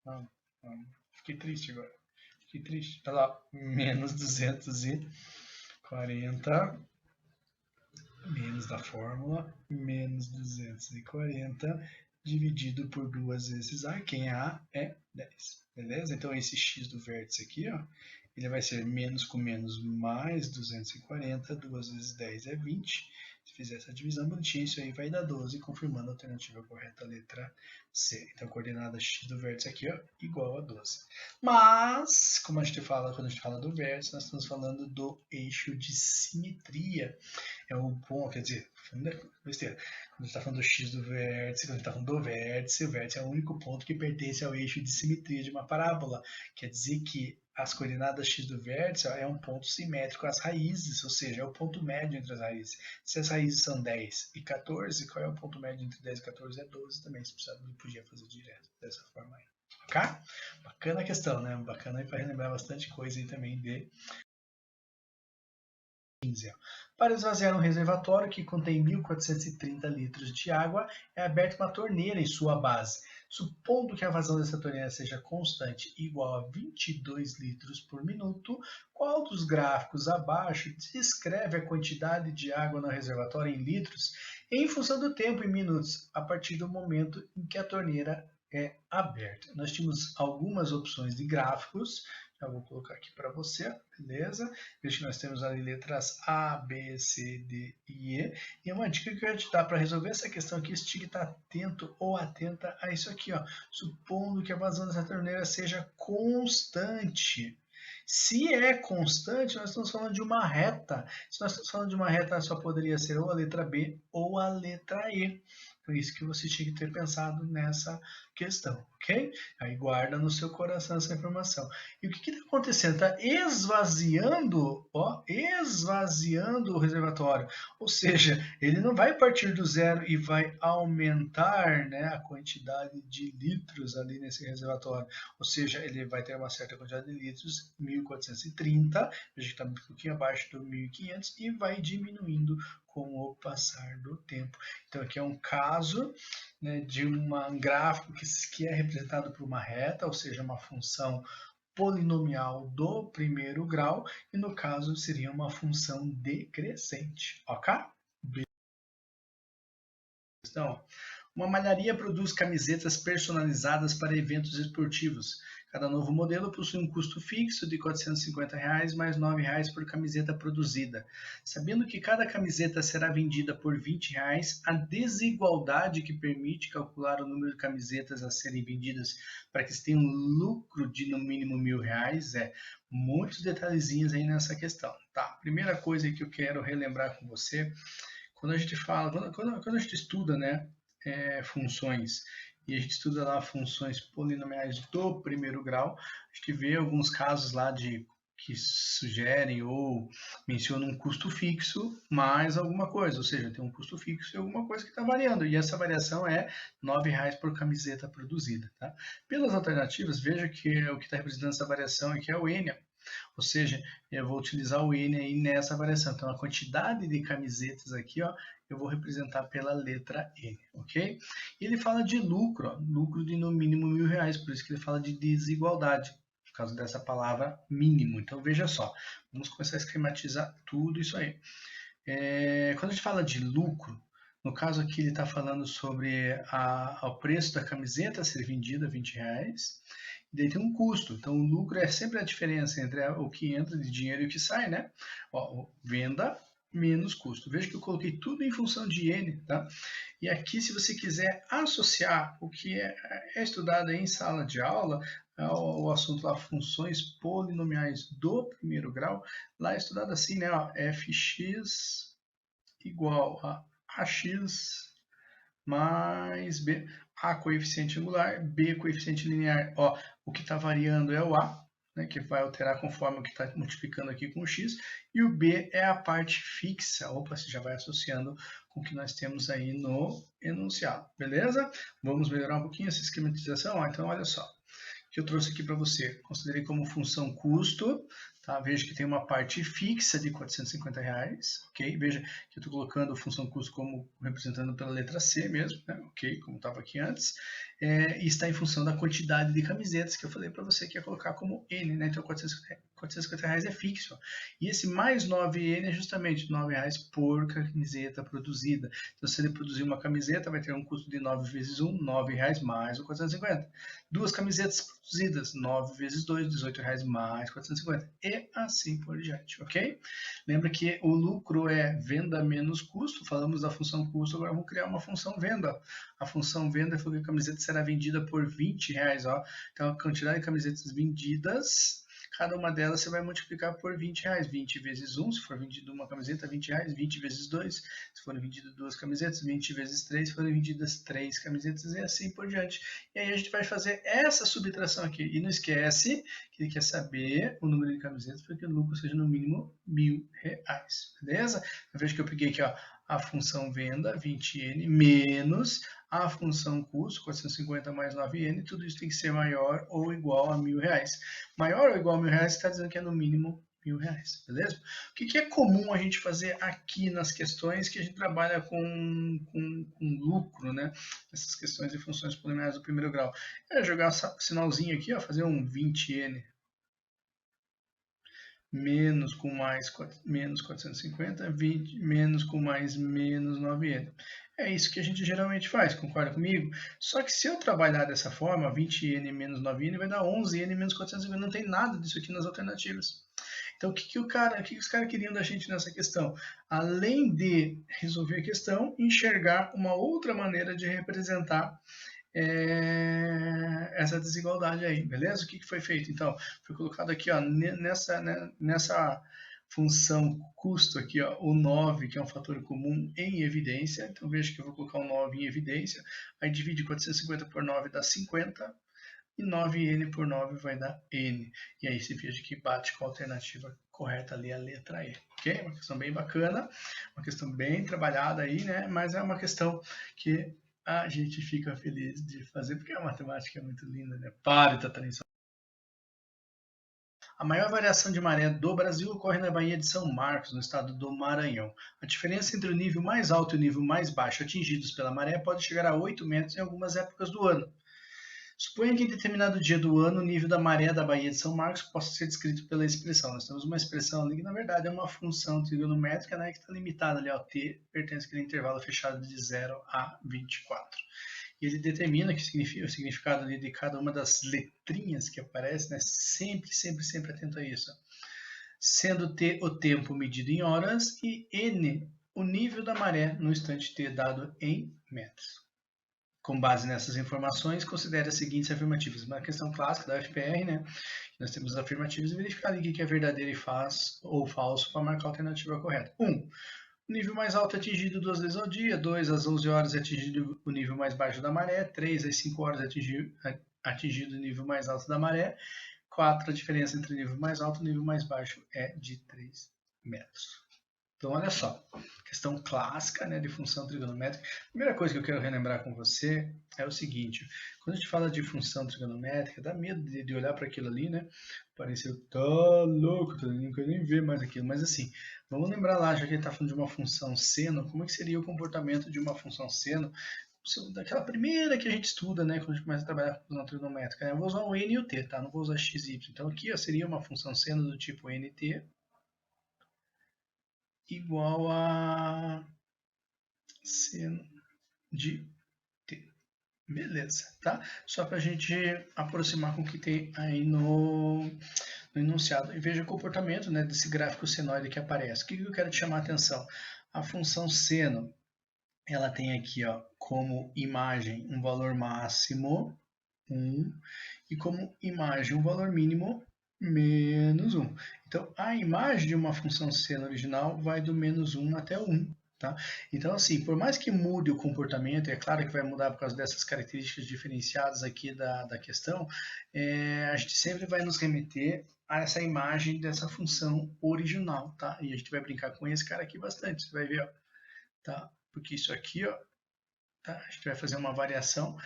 Não. Fiquei triste agora. Fiquei triste. Olha lá, menos 240 menos da fórmula, menos 240 dividido por 2 vezes A, quem é A é 10, beleza? Então esse x do vértice aqui, ó, ele vai ser menos com menos mais 240, 2 vezes 10 é 20. Se fizer essa divisão bonitinha, isso aí vai dar 12, confirmando a alternativa correta, a letra C. Então, a coordenada x do vértice aqui, ó, igual a 12. Mas, como a gente fala, quando a gente fala do vértice, nós estamos falando do eixo de simetria. É o ponto, quer dizer, besteira. Quando a gente está falando do x do vértice, quando a gente está falando do vértice, o vértice é o único ponto que pertence ao eixo de simetria de uma parábola. Quer dizer que as coordenadas x do vértice é um ponto simétrico às raízes, ou seja, é o ponto médio entre as raízes. Se as raízes são 10 e 14, qual é o ponto médio entre 10 e 14? É 12 também, se precisar, eu podia fazer direto dessa forma aí. Ok? Bacana a questão, né? Bacana aí para relembrar bastante coisa aí também de 15. Para esvaziar um reservatório que contém 1.430 litros de água, é aberta uma torneira em sua base. Supondo que a vazão dessa torneira seja constante e igual a 22 litros por minuto, qual dos gráficos abaixo descreve a quantidade de água no reservatório em litros em função do tempo em minutos, a partir do momento em que a torneira é aberta? Nós tínhamos algumas opções de gráficos, já vou colocar aqui para você, beleza? Veja que nós temos ali letras A, B, C, D e E. E uma dica que eu quero te dar para resolver essa questão aqui, você tinha que estar atento ou atenta a isso aqui, ó. Supondo que a vazão dessa torneira seja constante. Se é constante, nós estamos falando de uma reta. Se nós estamos falando de uma reta, só poderia ser ou a letra B ou a letra E. Por isso que você tinha que ter pensado nessa questão, ok? Aí guarda no seu coração essa informação. E o que está acontecendo? Está esvaziando, ó, esvaziando o reservatório. Ou seja, ele não vai partir do zero e vai aumentar, né, a quantidade de litros ali nesse reservatório. Ou seja, ele vai ter uma certa quantidade de litros, 1.430, veja que está um pouquinho abaixo do 1.500, e vai diminuindo com o passar do tempo. Então, aqui é um caso, né, de um gráfico que é representado por uma reta, ou seja, uma função polinomial do primeiro grau, e no caso seria uma função decrescente, ok? Então, uma malharia produz camisetas personalizadas para eventos esportivos. Cada novo modelo possui um custo fixo de R$ 450 mais R$ 9 por camiseta produzida. Sabendo que cada camiseta será vendida por R$ 20, a desigualdade que permite calcular o número de camisetas a serem vendidas para que se tenha um lucro de no mínimo R$ 1.000 é muitos detalhezinhos aí nessa questão. Tá, primeira coisa que eu quero relembrar com você, quando a gente fala, quando a gente estuda, né, funções, e a gente estuda lá funções polinomiais do primeiro grau, a gente vê alguns casos lá que sugerem ou mencionam um custo fixo mais alguma coisa, ou seja, tem um custo fixo e alguma coisa que está variando, e essa variação é R$ 9 por camiseta produzida. Tá? Pelas alternativas, veja que o que está representando essa variação aqui é o N, ou seja, eu vou utilizar o N aí nessa variação. Então, a quantidade de camisetas aqui, ó, eu vou representar pela letra N, ok? E ele fala de lucro, ó, lucro de no mínimo R$ 1.000, por isso que ele fala de desigualdade, por causa dessa palavra mínimo. Então, veja só, vamos começar a esquematizar tudo isso aí. Quando a gente fala de lucro, no caso aqui ele está falando sobre o preço da camiseta a ser vendida, R$ 20, e daí tem um custo. Então o lucro é sempre a diferença entre o que entra de dinheiro e o que sai, né? Ó, venda menos custo. Veja que eu coloquei tudo em função de N, tá? E aqui, se você quiser associar o que é estudado em sala de aula, o assunto lá, funções polinomiais do primeiro grau, lá é estudado assim, né? Ó, fx igual a AX mais B. A coeficiente angular, B coeficiente linear. Ó, o que está variando é o A, né, que vai alterar conforme o que está multiplicando aqui com o X, e o B é a parte fixa. Opa, você já vai associando com o que nós temos aí no enunciado, beleza? Vamos melhorar um pouquinho essa esquematização? Ó, então, olha só, que eu trouxe aqui para você. Considerei como função custo, tá? Veja que tem uma parte fixa de R$450, ok? Veja que eu estou colocando a função custo como representando pela letra C mesmo, né? Ok? Como estava aqui antes. E está em função da quantidade de camisetas que eu falei para você que ia colocar como N, né? Então, R$450 é fixo. E esse mais 9N é justamente R$9 por camiseta produzida. Então, se ele produzir uma camiseta, vai ter um custo de 9 vezes 1, R$9 mais o 450. Duas camisetas produzidas, 9 vezes 2, R$18 mais 450. E assim por diante, ok? Lembra que o lucro é venda menos custo. Falamos da função custo, agora vamos criar uma função venda. A função venda foi que a camiseta será vendida por R$20. Ó. Então, a quantidade de camisetas vendidas, cada uma delas você vai multiplicar por R$20. 20 vezes 1, se for vendido uma camiseta, R$20. 20 vezes 2, se forem vendidas duas camisetas. 20 vezes 3, se forem vendidas 3 camisetas, e assim por diante. E aí a gente vai fazer essa subtração aqui. E não esquece que ele quer saber o número de camisetas para que o lucro seja no mínimo R$1.000. Beleza? Eu vejo que eu peguei aqui, ó, a função venda, 20N, menos a função custo, 450 mais 9N, tudo isso tem que ser maior ou igual a R$1.000. Maior ou igual a R$1.000 está dizendo que é no mínimo R$1.000, beleza? O que é comum a gente fazer aqui nas questões que a gente trabalha com lucro, né? Essas questões de funções polinomiais do primeiro grau. É jogar sinalzinho aqui, ó, fazer um 20N menos com mais menos 450, 20 menos com mais menos 9N. É isso que a gente geralmente faz, concorda comigo? Só que se eu trabalhar dessa forma, 20N menos 9N vai dar 11N menos 450, não tem nada disso aqui nas alternativas. Então, o que os caras queriam da gente nessa questão? Além de resolver a questão, enxergar uma outra maneira de representar essa desigualdade aí, beleza? O que foi feito? Então, foi colocado aqui, ó, nessa função custo aqui, ó, o 9, que é um fator comum, em evidência. Então, veja que eu vou colocar o 9 em evidência. Aí divide 450 por 9 dá 50. E 9N por 9 vai dar N. E aí você veja que bate com a alternativa correta ali, a letra E. Ok? Uma questão bem bacana, uma questão bem trabalhada aí, né? Mas é uma questão que a gente fica feliz de fazer, porque a matemática é muito linda, né? Para, Tatarinho. A maior variação de maré do Brasil ocorre na Baía de São Marcos, no estado do Maranhão. A diferença entre o nível mais alto e o nível mais baixo atingidos pela maré pode chegar a 8 metros em algumas épocas do ano. Suponha que em determinado dia do ano o nível da maré da Baía de São Marcos possa ser descrito pela expressão. Nós temos uma expressão ali que na verdade é uma função trigonométrica, né, que está limitada ali ao t, pertence àquele intervalo fechado de 0 a 24. E ele determina que o significado ali de cada uma das letrinhas que aparecem, né, sempre atento a isso. Sendo t o tempo medido em horas e n o nível da maré no instante t dado em metros. Com base nessas informações, considere as seguintes afirmativas. Uma questão clássica da UFPR, né? Nós temos as afirmativas e verificar o que é verdadeiro e ou falso para marcar a alternativa correta. 1. O nível mais alto é atingido 2 vezes ao dia. 2. Às 11 horas é atingido o nível mais baixo da maré. 3. Às 5 horas é atingido o nível mais alto da maré. 4. A diferença entre o nível mais alto e o nível mais baixo é de 3 metros. Então, olha só, questão clássica, né, de função trigonométrica. A primeira coisa que eu quero relembrar com você é o seguinte: quando a gente fala de função trigonométrica, dá medo de olhar para aquilo ali, né? Pareceu, tá louco, não quero nem ver mais aquilo. Mas assim, vamos lembrar lá, já que ele está falando de uma função seno, como é que seria o comportamento de uma função seno? Daquela primeira que a gente estuda, né, quando a gente começa a trabalhar com função trigonométrica, né? Eu vou usar o n e o t, tá? Não vou usar x e y. Então aqui ó, seria uma função seno do tipo nt igual a seno de t. Beleza, tá? Só para a gente aproximar com o que tem aí no enunciado. E veja o comportamento, né, desse gráfico senoide que aparece. O que eu quero te chamar a atenção? A função seno, ela tem aqui ó, como imagem um valor máximo, 1, e como imagem um valor mínimo, menos 1. Então, a imagem de uma função seno original vai do menos 1 até 1. Tá? Então, assim, por mais que mude o comportamento, é claro que vai mudar por causa dessas características diferenciadas aqui da questão, a gente sempre vai nos remeter a essa imagem dessa função original, tá? E a gente vai brincar com esse cara aqui bastante, você vai ver, ó, tá? Porque isso aqui, ó, tá? A gente vai fazer uma variação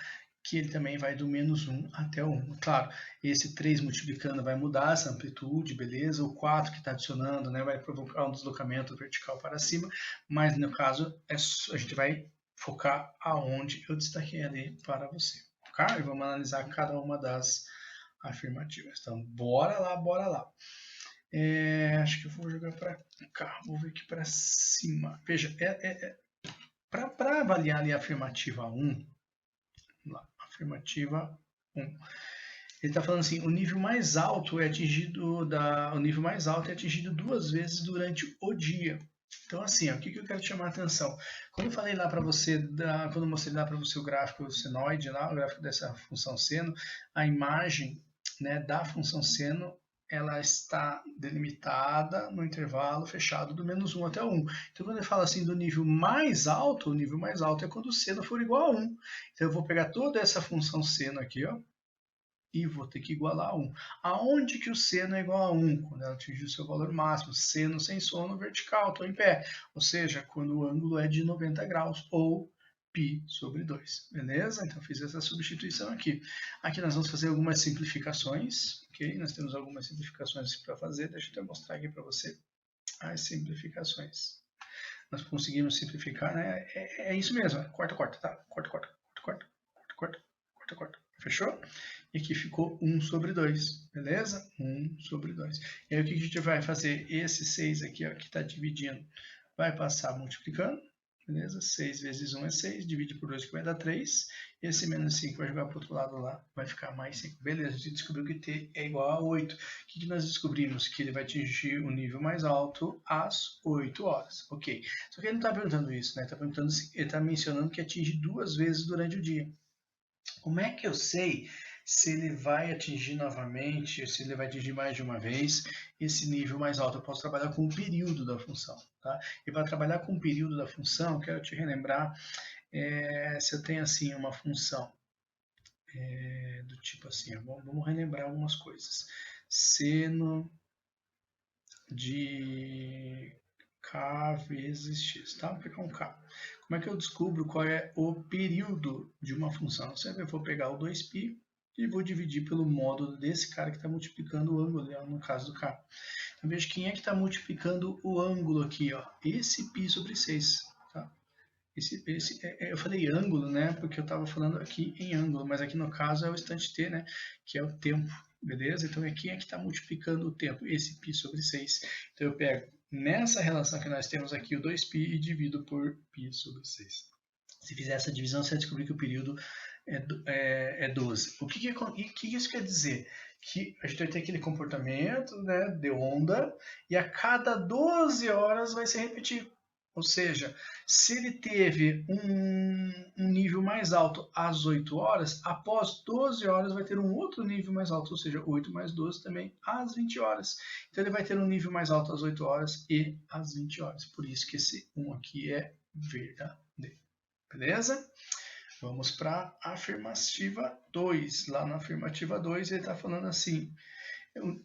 que ele também vai do menos 1 até o 1. Claro, esse 3 multiplicando vai mudar essa amplitude, beleza? O 4 que está adicionando, né, vai provocar um deslocamento vertical para cima, mas no caso a gente vai focar aonde eu destaquei ali para você, tá? E vamos analisar cada uma das afirmativas. Então, bora lá, bora lá. Acho que eu vou jogar para cá, vou ver aqui para cima. Veja, para avaliar ali a afirmativa 1, lá, afirmativa 1. Ele está falando assim, o nível mais alto é atingido duas vezes durante o dia. Então, assim, ó, o que eu quero te chamar a atenção? Quando eu falei lá para você, quando eu mostrei lá para você o gráfico senoide, lá, o gráfico dessa função seno, a imagem, né, da função seno, ela está delimitada no intervalo fechado do menos 1 até 1. Então, quando ele fala assim do nível mais alto, o nível mais alto é quando o seno for igual a 1. Então, eu vou pegar toda essa função seno aqui, ó, e vou ter que igualar a 1. Aonde que o seno é igual a 1? Quando ela atingir o seu valor máximo. Seno sem sono vertical, estou em pé. Ou seja, quando o ângulo é de 90 graus, ou π sobre 2. Beleza? Então, fiz essa substituição aqui. Aqui nós vamos fazer algumas simplificações. Ok? Nós temos algumas simplificações para fazer. Deixa eu até mostrar aqui para você as simplificações. Nós conseguimos simplificar, né? É isso mesmo. Corta, corta, tá? Corta, corta, corta, corta, corta, corta, corta. Fechou? E aqui ficou 1 sobre 2, beleza? 1 sobre 2. E aí o que a gente vai fazer? Esse 6 aqui, ó, que está dividindo, vai passar multiplicando, beleza? 6 vezes 1 é 6, divide por 2 que vai dar 3. Esse menos 5 vai jogar para o outro lado lá, vai ficar mais 5. Beleza, a gente descobriu que t é igual a 8. O que nós descobrimos? Que ele vai atingir o nível mais alto às 8 horas. Ok. Só que ele não está perguntando isso, né? Ele está mencionando que atinge duas vezes durante o dia. Como é que eu sei se ele vai atingir novamente, se ele vai atingir mais de uma vez esse nível mais alto? Eu posso trabalhar com o período da função. Tá? E para trabalhar com o período da função, quero te relembrar, se eu tenho assim uma função do tipo assim, vamos relembrar algumas coisas. Seno de k vezes x, tá? Vou pegar um k. Como é que eu descubro qual é o período de uma função? Eu vou pegar o 2π e vou dividir pelo módulo desse cara que está multiplicando o ângulo, no caso do k. Então veja quem é que está multiplicando o ângulo aqui, ó. Esse π sobre 6, tá? Eu falei ângulo, né? Porque eu estava falando aqui em ângulo, mas aqui no caso é o instante t, né? Que é o tempo, beleza? Então quem é que está multiplicando o tempo? Esse π sobre 6. Então eu pego nessa relação que nós temos aqui o 2π e divido por π sobre 6. Se fizer essa divisão, você vai descobrir que o período é 12. O que isso quer dizer? Que a gente vai ter aquele comportamento, né, de onda, e a cada 12 horas vai se repetir. Ou seja, se ele teve um nível mais alto às 8 horas, após 12 horas vai ter um outro nível mais alto, ou seja, 8 mais 12 também às 20 horas. Então ele vai ter um nível mais alto às 8 horas e às 20 horas. Por isso que esse 1 aqui é verdadeiro. Beleza? Vamos para a afirmativa 2. Lá na afirmativa 2 ele está falando assim,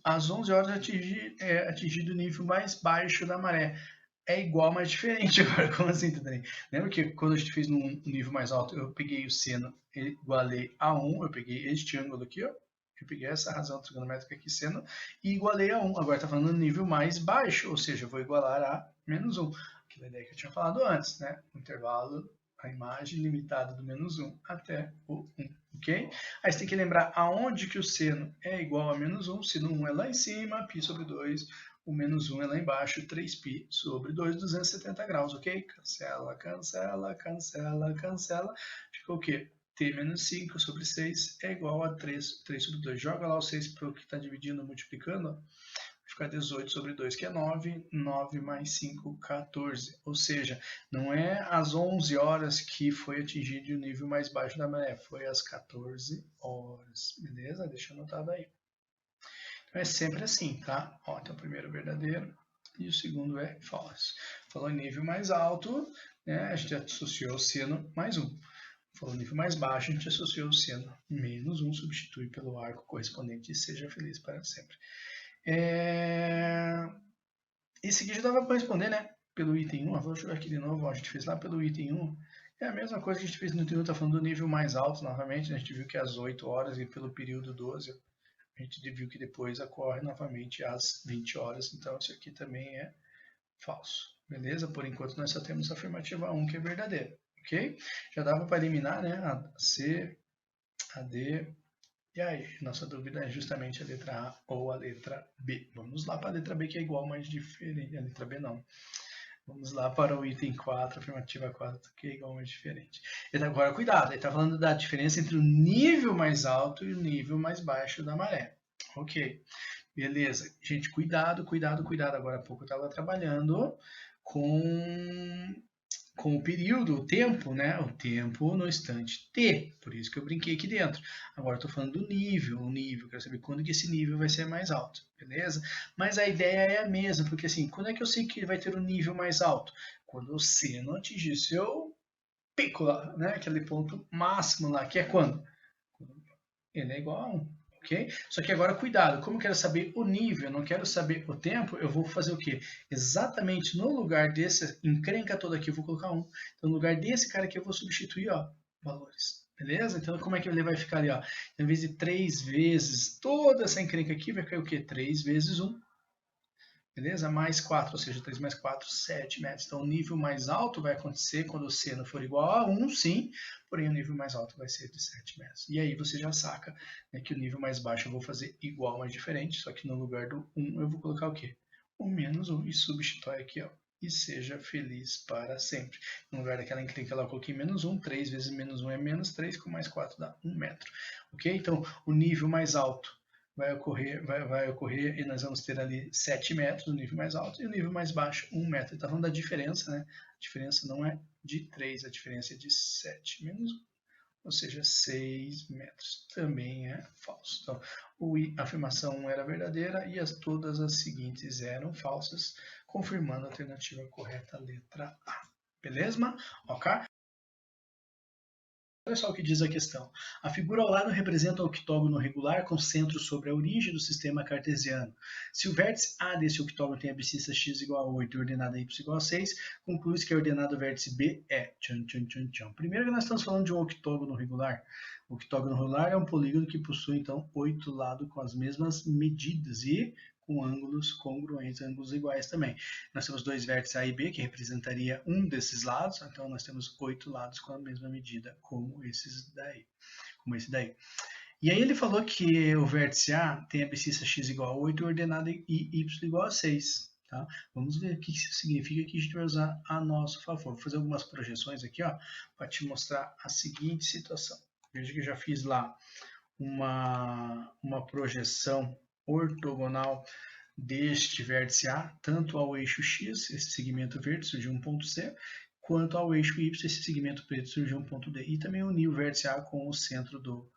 às 11 horas atingido o nível mais baixo da maré. É igual, mas diferente agora. Como assim, Tadani? Lembra que quando a gente fez num nível mais alto, eu peguei o seno, igualei a 1, eu peguei este ângulo aqui, ó, eu peguei essa razão trigonométrica aqui, seno, e igualei a 1. Agora está falando no nível mais baixo, ou seja, eu vou igualar a menos 1. Aquela ideia que eu tinha falado antes, né? O intervalo, a imagem limitada do menos 1 até o 1, ok? Aí você tem que lembrar aonde que o seno é igual a menos 1, se no 1 é lá em cima, π sobre 2, o menos 1 é lá embaixo, 3π sobre 2, 270 graus, ok? Cancela, cancela, cancela, cancela. Ficou o quê? T menos 5 sobre 6 é igual a 3 sobre 2. Joga lá o 6 para o que está dividindo, multiplicando, ó. Vai ficar 18 sobre 2, que é 9. 9 mais 5, 14. Ou seja, não é às 11 horas que foi atingido o nível mais baixo da maré, foi às 14 horas. Beleza? Deixa anotado aí. É sempre assim, tá? Ó, então primeiro verdadeiro, e o segundo é false. Falou em nível mais alto, né, a gente associou o seno mais 1. Falou nível mais baixo, a gente associou o seno menos 1, substitui pelo arco correspondente e seja feliz para sempre. Esse aqui já dava para responder, né? Pelo item 1, vou jogar aqui de novo, a gente fez lá pelo item 1. É a mesma coisa que a gente fez no item 1, tá falando do nível mais alto novamente, né? A gente viu que é às 8 horas e pelo período 12, a gente viu que depois ocorre novamente às 20 horas, então isso aqui também é falso, beleza? Por enquanto nós só temos a afirmativa 1 que é verdadeira, ok? Já dava para eliminar, né? A C, a D, e aí, nossa dúvida é justamente a letra A ou a letra B. Vamos lá para a letra B, que é igual, mas diferente. A letra B não. Vamos lá para o item 4, afirmativa 4, que é igual, mas diferente. Agora, cuidado, ele está falando da diferença entre o nível mais alto e o nível mais baixo da maré. Ok, beleza. Gente, cuidado, cuidado, cuidado. Agora há pouco eu estava trabalhando com o período, o tempo, né? O tempo no instante t. Por isso que eu brinquei aqui dentro. Agora estou falando do nível, o nível. Quero saber quando que esse nível vai ser mais alto, beleza? Mas a ideia é a mesma, porque assim, quando é que eu sei que vai ter um nível mais alto? Quando o seno atingir seu pico lá, né? Aquele ponto máximo lá, que é quando? Ele é igual a 1. Okay? Só que agora, cuidado, como eu quero saber o nível, eu não quero saber o tempo, eu vou fazer o quê? Exatamente no lugar desse encrenca toda aqui, eu vou colocar 1. Então, no lugar desse cara aqui, eu vou substituir, ó, valores. Beleza? Então, como é que ele vai ficar ali, ó? Em vez de 3 vezes toda essa encrenca aqui, vai cair o quê? 3 vezes 1. Beleza? Mais 4, ou seja, 3 mais 4, 7 metros. Então, o nível mais alto vai acontecer quando o seno for igual a 1, sim, porém o nível mais alto vai ser de 7 metros. E aí você já saca, né, que o nível mais baixo eu vou fazer igual, mas diferente, só que no lugar do 1 eu vou colocar o quê? O menos 1 e substitui aqui, ó. E seja feliz para sempre. No lugar daquela encrenca lá, eu coloquei menos 1, 3 vezes menos 1 é menos 3, com mais 4 dá 1 metro. Ok? Então, o nível mais alto vai ocorrer e nós vamos ter ali 7 metros, o nível mais alto, e o nível mais baixo, 1 metro. Ele está falando da diferença, né? A diferença não é de 3, a diferença é de 7 menos 1, ou seja, 6 metros. Também é falso. Então, a afirmação 1 era verdadeira e todas as seguintes eram falsas, confirmando a alternativa correta, letra A. Beleza? Ok? Olha só o que diz a questão. A figura ao lado representa o octógono regular com centro sobre a origem do sistema cartesiano. Se o vértice A desse octógono tem abscissa x igual a 8 e ordenada y igual a 6, conclui-se que a ordenada do vértice B é... Primeiro que nós estamos falando de um octógono regular. O octógono regular é um polígono que possui, então, 8 lados com as mesmas medidas e com ângulos congruentes, ângulos iguais também. Nós temos dois vértices A e B, que representaria um desses lados, então nós temos 8 lados com a mesma medida, como esse daí. E aí ele falou que o vértice A tem abscissa x igual a 8 e ordenada y igual a 6. Tá? Vamos ver o que isso significa que a gente vai usar a nosso favor. Vou fazer algumas projeções aqui, para te mostrar a seguinte situação. Veja que eu já fiz lá uma projeção ortogonal deste vértice A, tanto ao eixo X, esse segmento verde surgiu um ponto C, quanto ao eixo Y, esse segmento preto surgiu um ponto D. E também uni o vértice A com o centro do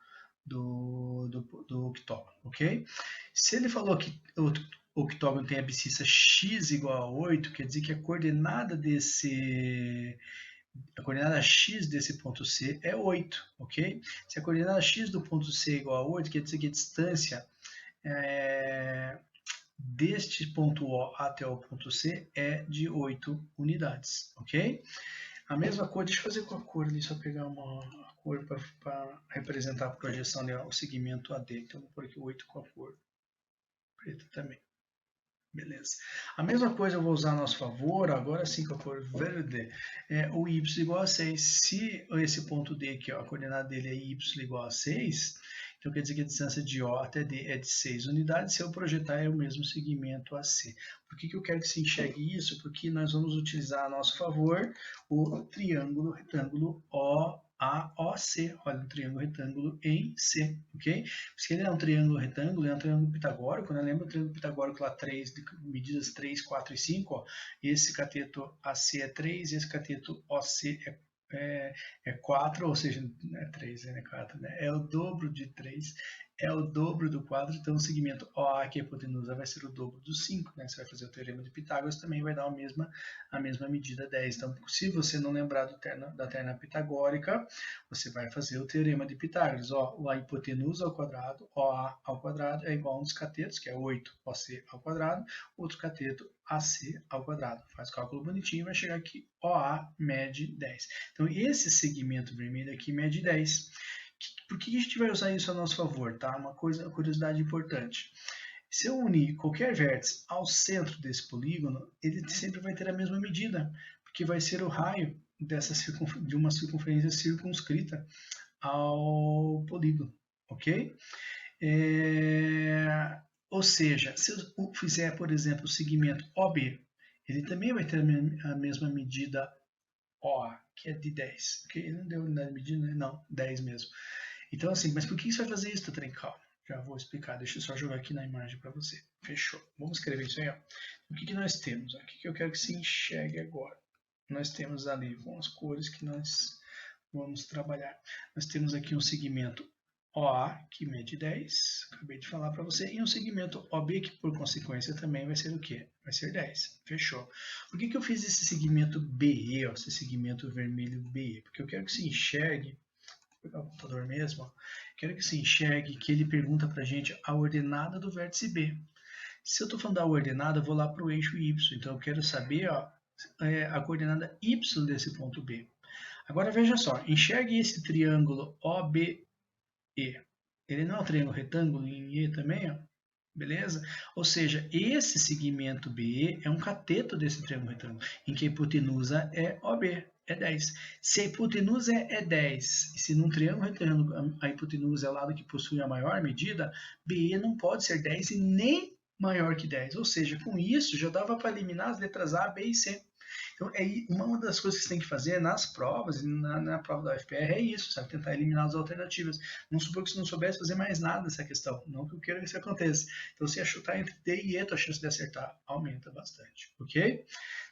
octógono, ok? Se ele falou que o octógono tem abscissa x igual a 8, quer dizer que a coordenada x desse ponto C é 8, ok? Se a coordenada x do ponto C é igual a 8, quer dizer que a distância deste ponto O até o ponto C é de 8 unidades, ok? A mesma cor, deixa eu fazer com a cor ali, só pegar uma cor para representar a projeção, né, o segmento AD. Então, vou pôr aqui 8 com a cor preta também. Beleza. A mesma coisa eu vou usar a nosso favor, agora sim com a cor verde, o y igual a 6. Se esse ponto D aqui, a coordenada dele é y igual a 6, então quer dizer que a distância de O até D é de 6 unidades, se eu projetar é o mesmo segmento AC. Por que eu quero que se enxergue isso? Porque nós vamos utilizar a nosso favor o triângulo retângulo AOC, olha, um triângulo retângulo em C, ok? Se ele é um triângulo retângulo, é um triângulo pitagórico, né? Lembra o triângulo pitagórico lá 3, medidas 3, 4 e 5, ó? Esse cateto AC é 3, esse cateto OC é 4, ou seja, não é 3, é 4, né? É o dobro de 3 é o dobro do quadro, então o segmento OA, que é a hipotenusa, vai ser o dobro do 5, né? Você vai fazer o teorema de Pitágoras, também vai dar a mesma medida 10. Então, se você não lembrar da terna pitagórica, você vai fazer o teorema de Pitágoras. Ó, a hipotenusa ao quadrado, OA ao quadrado, é igual a um dos catetos, que é 8 OC ao quadrado, outro cateto AC ao quadrado. Faz o cálculo bonitinho e vai chegar aqui, OA mede 10. Então, esse segmento vermelho aqui mede 10. Por que a gente vai usar isso a nosso favor? Tá? Uma curiosidade importante. Se eu unir qualquer vértice ao centro desse polígono, ele sempre vai ter a mesma medida, porque vai ser o raio de uma circunferência circunscrita ao polígono, ok? Ou seja, se eu fizer, por exemplo, o segmento OB, ele também vai ter a mesma medida OA, que é de 10. Ok? Ele não deu unidade de medida, né? Não, 10 mesmo. Então, assim, mas por que você vai fazer isso, Tatrin? Calma, já vou explicar. Deixa eu só jogar aqui na imagem para você. Fechou. Vamos escrever isso aí. Ó. O que nós temos? O que eu quero que se enxergue agora? Nós temos ali com as cores que nós vamos trabalhar. Nós temos aqui um segmento OA, que mede 10, acabei de falar para você, e um segmento OB, que por consequência também vai ser o quê? Vai ser 10. Fechou. Por que eu fiz esse segmento BE, ó, esse segmento vermelho BE? Porque eu quero que se enxergue, vou pegar o computador mesmo, ó, quero que se enxergue que ele pergunta para a gente a ordenada do vértice B. Se eu estou falando da ordenada, eu vou lá para o eixo Y, então eu quero saber ó, a coordenada Y desse ponto B. Agora veja só, enxergue esse triângulo OBE. Ele não é um triângulo retângulo em E também, ó? Beleza? Ou seja, esse segmento BE é um cateto desse triângulo retângulo, em que a hipotenusa é OB, é 10. Se a hipotenusa é 10, e se num triângulo retângulo a hipotenusa é o lado que possui a maior medida, BE não pode ser 10 e nem maior que 10. Ou seja, com isso já dava para eliminar as letras A, B e C. Então, uma das coisas que você tem que fazer nas provas, na prova da UFPR, é isso, sabe? Tentar eliminar as alternativas. Não supor que você não soubesse fazer mais nada nessa questão. Não que eu queira que isso aconteça. Então, se chutar entre D e E, a chance de acertar aumenta bastante, ok?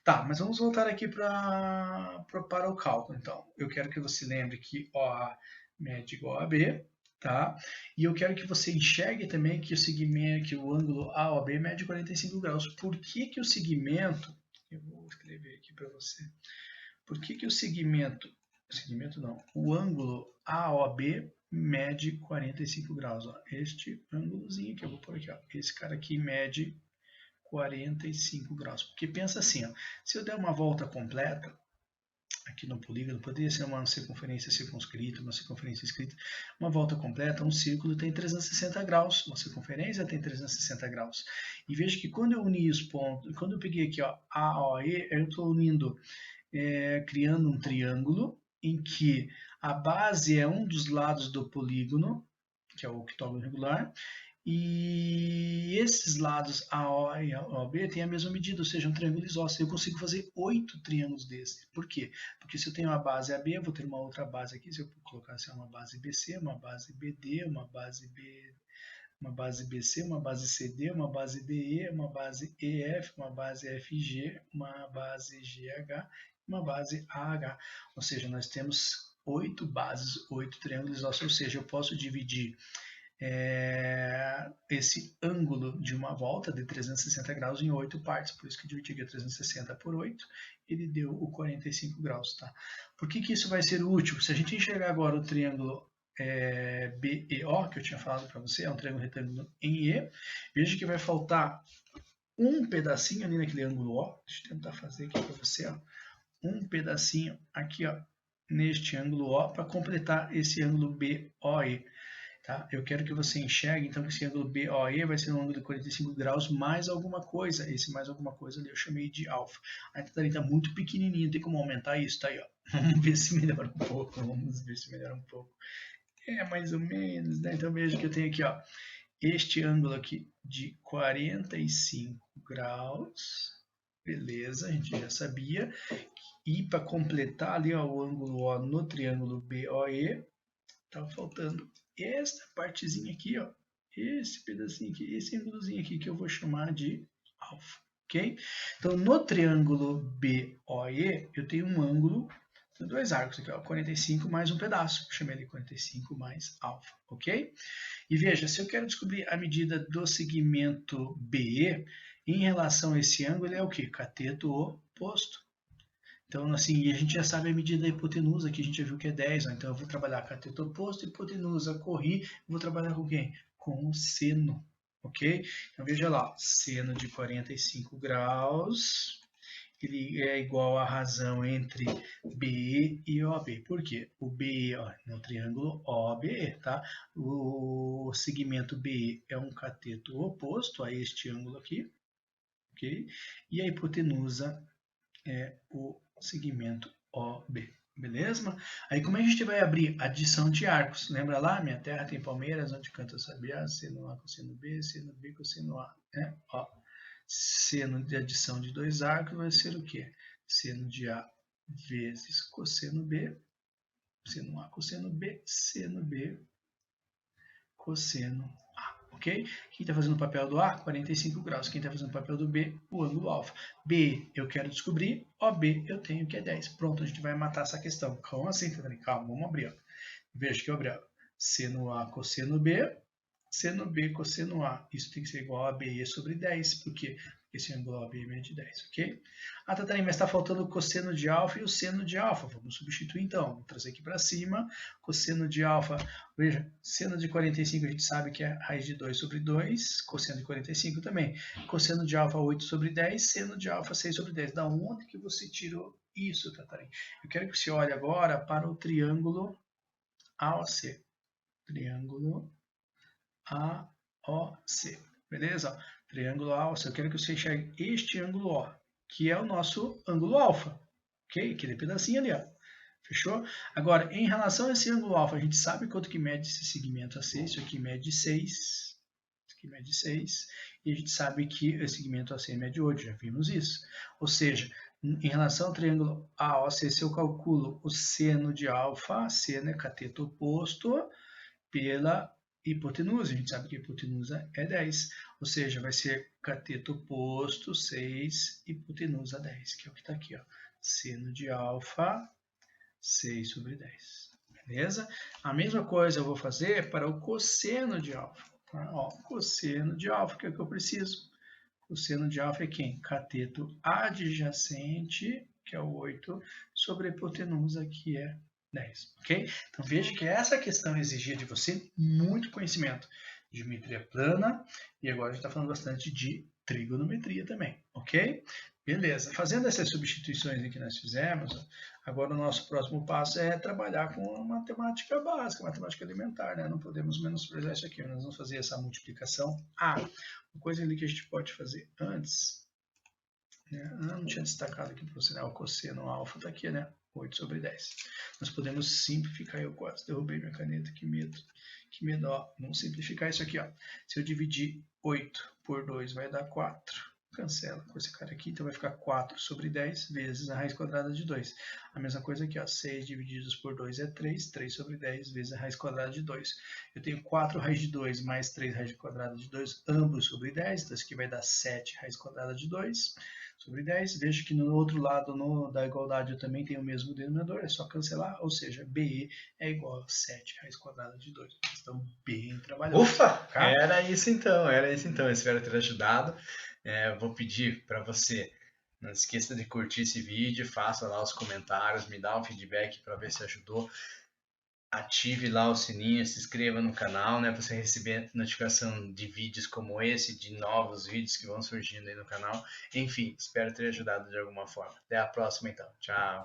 Tá, mas vamos voltar aqui para o cálculo, então. Eu quero que você lembre que OA mede igual a B, tá? E eu quero que você enxergue também que o segmento, que o ângulo AOB mede 45 graus. Por que o segmento, eu vou escrever aqui para você, por que o segmento não, o ângulo AOB mede 45 graus? Ó, este ângulozinho que eu vou pôr aqui, ó, esse cara aqui mede 45 graus. Porque pensa assim, ó, se eu der uma volta completa, aqui no polígono, poderia ser uma circunferência circunscrita, uma circunferência escrita, uma volta completa, um círculo tem 360 graus, uma circunferência tem 360 graus. E veja que quando eu uni os pontos, quando eu peguei aqui ó, A, O, E, eu estou unindo, criando um triângulo em que a base é um dos lados do polígono, que é o octógono regular, e esses lados AO e AOB têm a mesma medida, ou seja, um triângulo isósceles. Eu consigo fazer 8 triângulos desses. Por quê? Porque se eu tenho uma base AB, eu vou ter uma outra base aqui. Se eu colocar assim, uma base BC, uma base BD, uma base BC, uma base CD, uma base DE, uma base EF, uma base FG, uma base GH, uma base AH. Ou seja, nós temos 8 bases, 8 triângulos isósceles, ou seja, eu posso dividir esse ângulo de uma volta de 360 graus em 8 partes, por isso que eu dividi aqui 360 por 8, ele deu o 45 graus. Tá? Por que isso vai ser útil? Se a gente enxergar agora o triângulo BEO, que eu tinha falado para você, é um triângulo retângulo em E, veja que vai faltar um pedacinho ali naquele ângulo O, deixa eu tentar fazer aqui para você, ó, um pedacinho aqui ó, neste ângulo O para completar esse ângulo BOE. Tá? Eu quero que você enxergue, então, que esse ângulo BOE vai ser um ângulo de 45 graus mais alguma coisa. Esse mais alguma coisa ali eu chamei de alfa. A entrada está muito pequenininha, tem como aumentar isso? Tá aí, ó. Vamos ver se melhora um pouco. É, mais ou menos, né? Então, veja que eu tenho aqui, ó, este ângulo aqui de 45 graus. Beleza, a gente já sabia. E para completar ali, ó, o ângulo O no triângulo BOE, tá faltando esta partezinha aqui, ó, esse pedacinho aqui, esse ângulozinho aqui que eu vou chamar de alfa, ok? Então, no triângulo BOE, eu tenho um ângulo Tem dois arcos aqui, ó, 45 mais um pedaço. Chamei ele 45 mais alfa, ok? E veja, se eu quero descobrir a medida do segmento BE em relação a esse ângulo, ele é o quê? Cateto oposto. Então, assim, a gente já sabe a medida da hipotenusa, que a gente já viu que é 10. Ó. Então, eu vou trabalhar cateto oposto, hipotenusa, corri, vou trabalhar com quem? Com o seno, ok? Então, veja lá, seno de 45 graus, ele é igual à razão entre BE e OB. Por quê? O BE, ó, no triângulo OBE, tá? O segmento BE é um cateto oposto a este ângulo aqui, ok? E a hipotenusa é o segmento OB, beleza? Aí como é que a gente vai abrir adição de arcos? Lembra lá? Minha terra tem palmeiras, onde canta o sabiá, seno A, cosseno B, seno B, cosseno A, né? Ó, seno de adição de dois arcos vai ser o quê? Seno de A vezes cosseno B, seno A, cosseno B, seno B, cosseno A, ok? Quem está fazendo o papel do A? 45 graus. Quem está fazendo o papel do B? O ângulo alfa. B eu quero descobrir, OB eu tenho que é 10. Pronto, a gente vai matar essa questão. Como assim, Fernando? Calma, vamos abrir. Ó. Veja que eu abri. Ó. Seno A, cosseno B, seno B, cosseno A. Isso tem que ser igual a BE sobre 10. Por quê? Porque esse ângulo OB é de 10, ok? Ah, Tatarina, mas está faltando o cosseno de alfa e o seno de alfa. Vamos substituir então. Vou trazer aqui para cima. Cosseno de alfa, veja, seno de 45 a gente sabe que é raiz de 2 sobre 2. Cosseno de 45 também. Cosseno de alfa 8 sobre 10. Seno de alfa 6 sobre 10. Da onde que você tirou isso, Tatarina? Eu quero que você olhe agora para o triângulo AOC. Triângulo AOC. Beleza? Triângulo AOC. Eu quero que você enxergue este ângulo O, que é o nosso ângulo alfa. Ok? Aquele pedacinho ali, ó. Fechou? Agora, em relação a esse ângulo alfa, a gente sabe quanto que mede esse segmento AC. Isso aqui mede 6. Isso aqui mede 6. E a gente sabe que o segmento AC mede 8. Já vimos isso. Ou seja, em relação ao triângulo AOC, se eu calculo o seno de alfa, seno é cateto oposto, pela hipotenusa. A gente sabe que a hipotenusa é 10. Ou seja, vai ser cateto oposto 6, hipotenusa 10, que é o que está aqui. Ó. Seno de alfa 6 sobre 10. Beleza? A mesma coisa eu vou fazer para o cosseno de alfa. Tá? Ó, cosseno de alfa, que é o que eu preciso. Cosseno de alfa é quem? Cateto adjacente, que é o 8, sobre a hipotenusa, que é 10. Ok? Então veja que essa questão exigia de você muito conhecimento de geometria plana e agora a gente está falando bastante de trigonometria também. Ok? Beleza. Fazendo essas substituições que nós fizemos, agora o nosso próximo passo é trabalhar com a matemática básica, matemática elementar, né? Não podemos menosprezar isso aqui. Nós vamos fazer essa multiplicação A. Uma coisa ali que a gente pode fazer antes, né? Não tinha destacado aqui para você, né? O cosseno alfa está aqui, né? 8 sobre 10. Nós podemos simplificar, eu quase derrubei minha caneta, que medo. Que medo, ó. Vamos simplificar isso aqui, ó. Se eu dividir 8 por 2 vai dar 4. Cancela com esse cara aqui, então vai ficar 4 sobre 10 vezes a raiz quadrada de 2. A mesma coisa aqui, ó, 6 divididos por 2 é 3, 3 sobre 10 vezes a raiz quadrada de 2. Eu tenho 4 raiz de 2 mais 3 raiz quadrada de 2, ambos sobre 10, então isso aqui vai dar 7 raiz quadrada de 2 sobre 10. Veja que no outro lado da igualdade eu também tenho o mesmo denominador, é só cancelar, ou seja, BE é igual a 7 raiz quadrada de 2. Então, bem trabalhado. Ufa! Tá? Era isso então. Espero ter ajudado. Vou pedir para você, não esqueça de curtir esse vídeo, faça lá os comentários, me dá um feedback para ver se ajudou. Ative lá o sininho, se inscreva no canal, né, para você receber notificação de vídeos como esse, de novos vídeos que vão surgindo aí no canal. Enfim, espero ter ajudado de alguma forma. Até a próxima então. Tchau!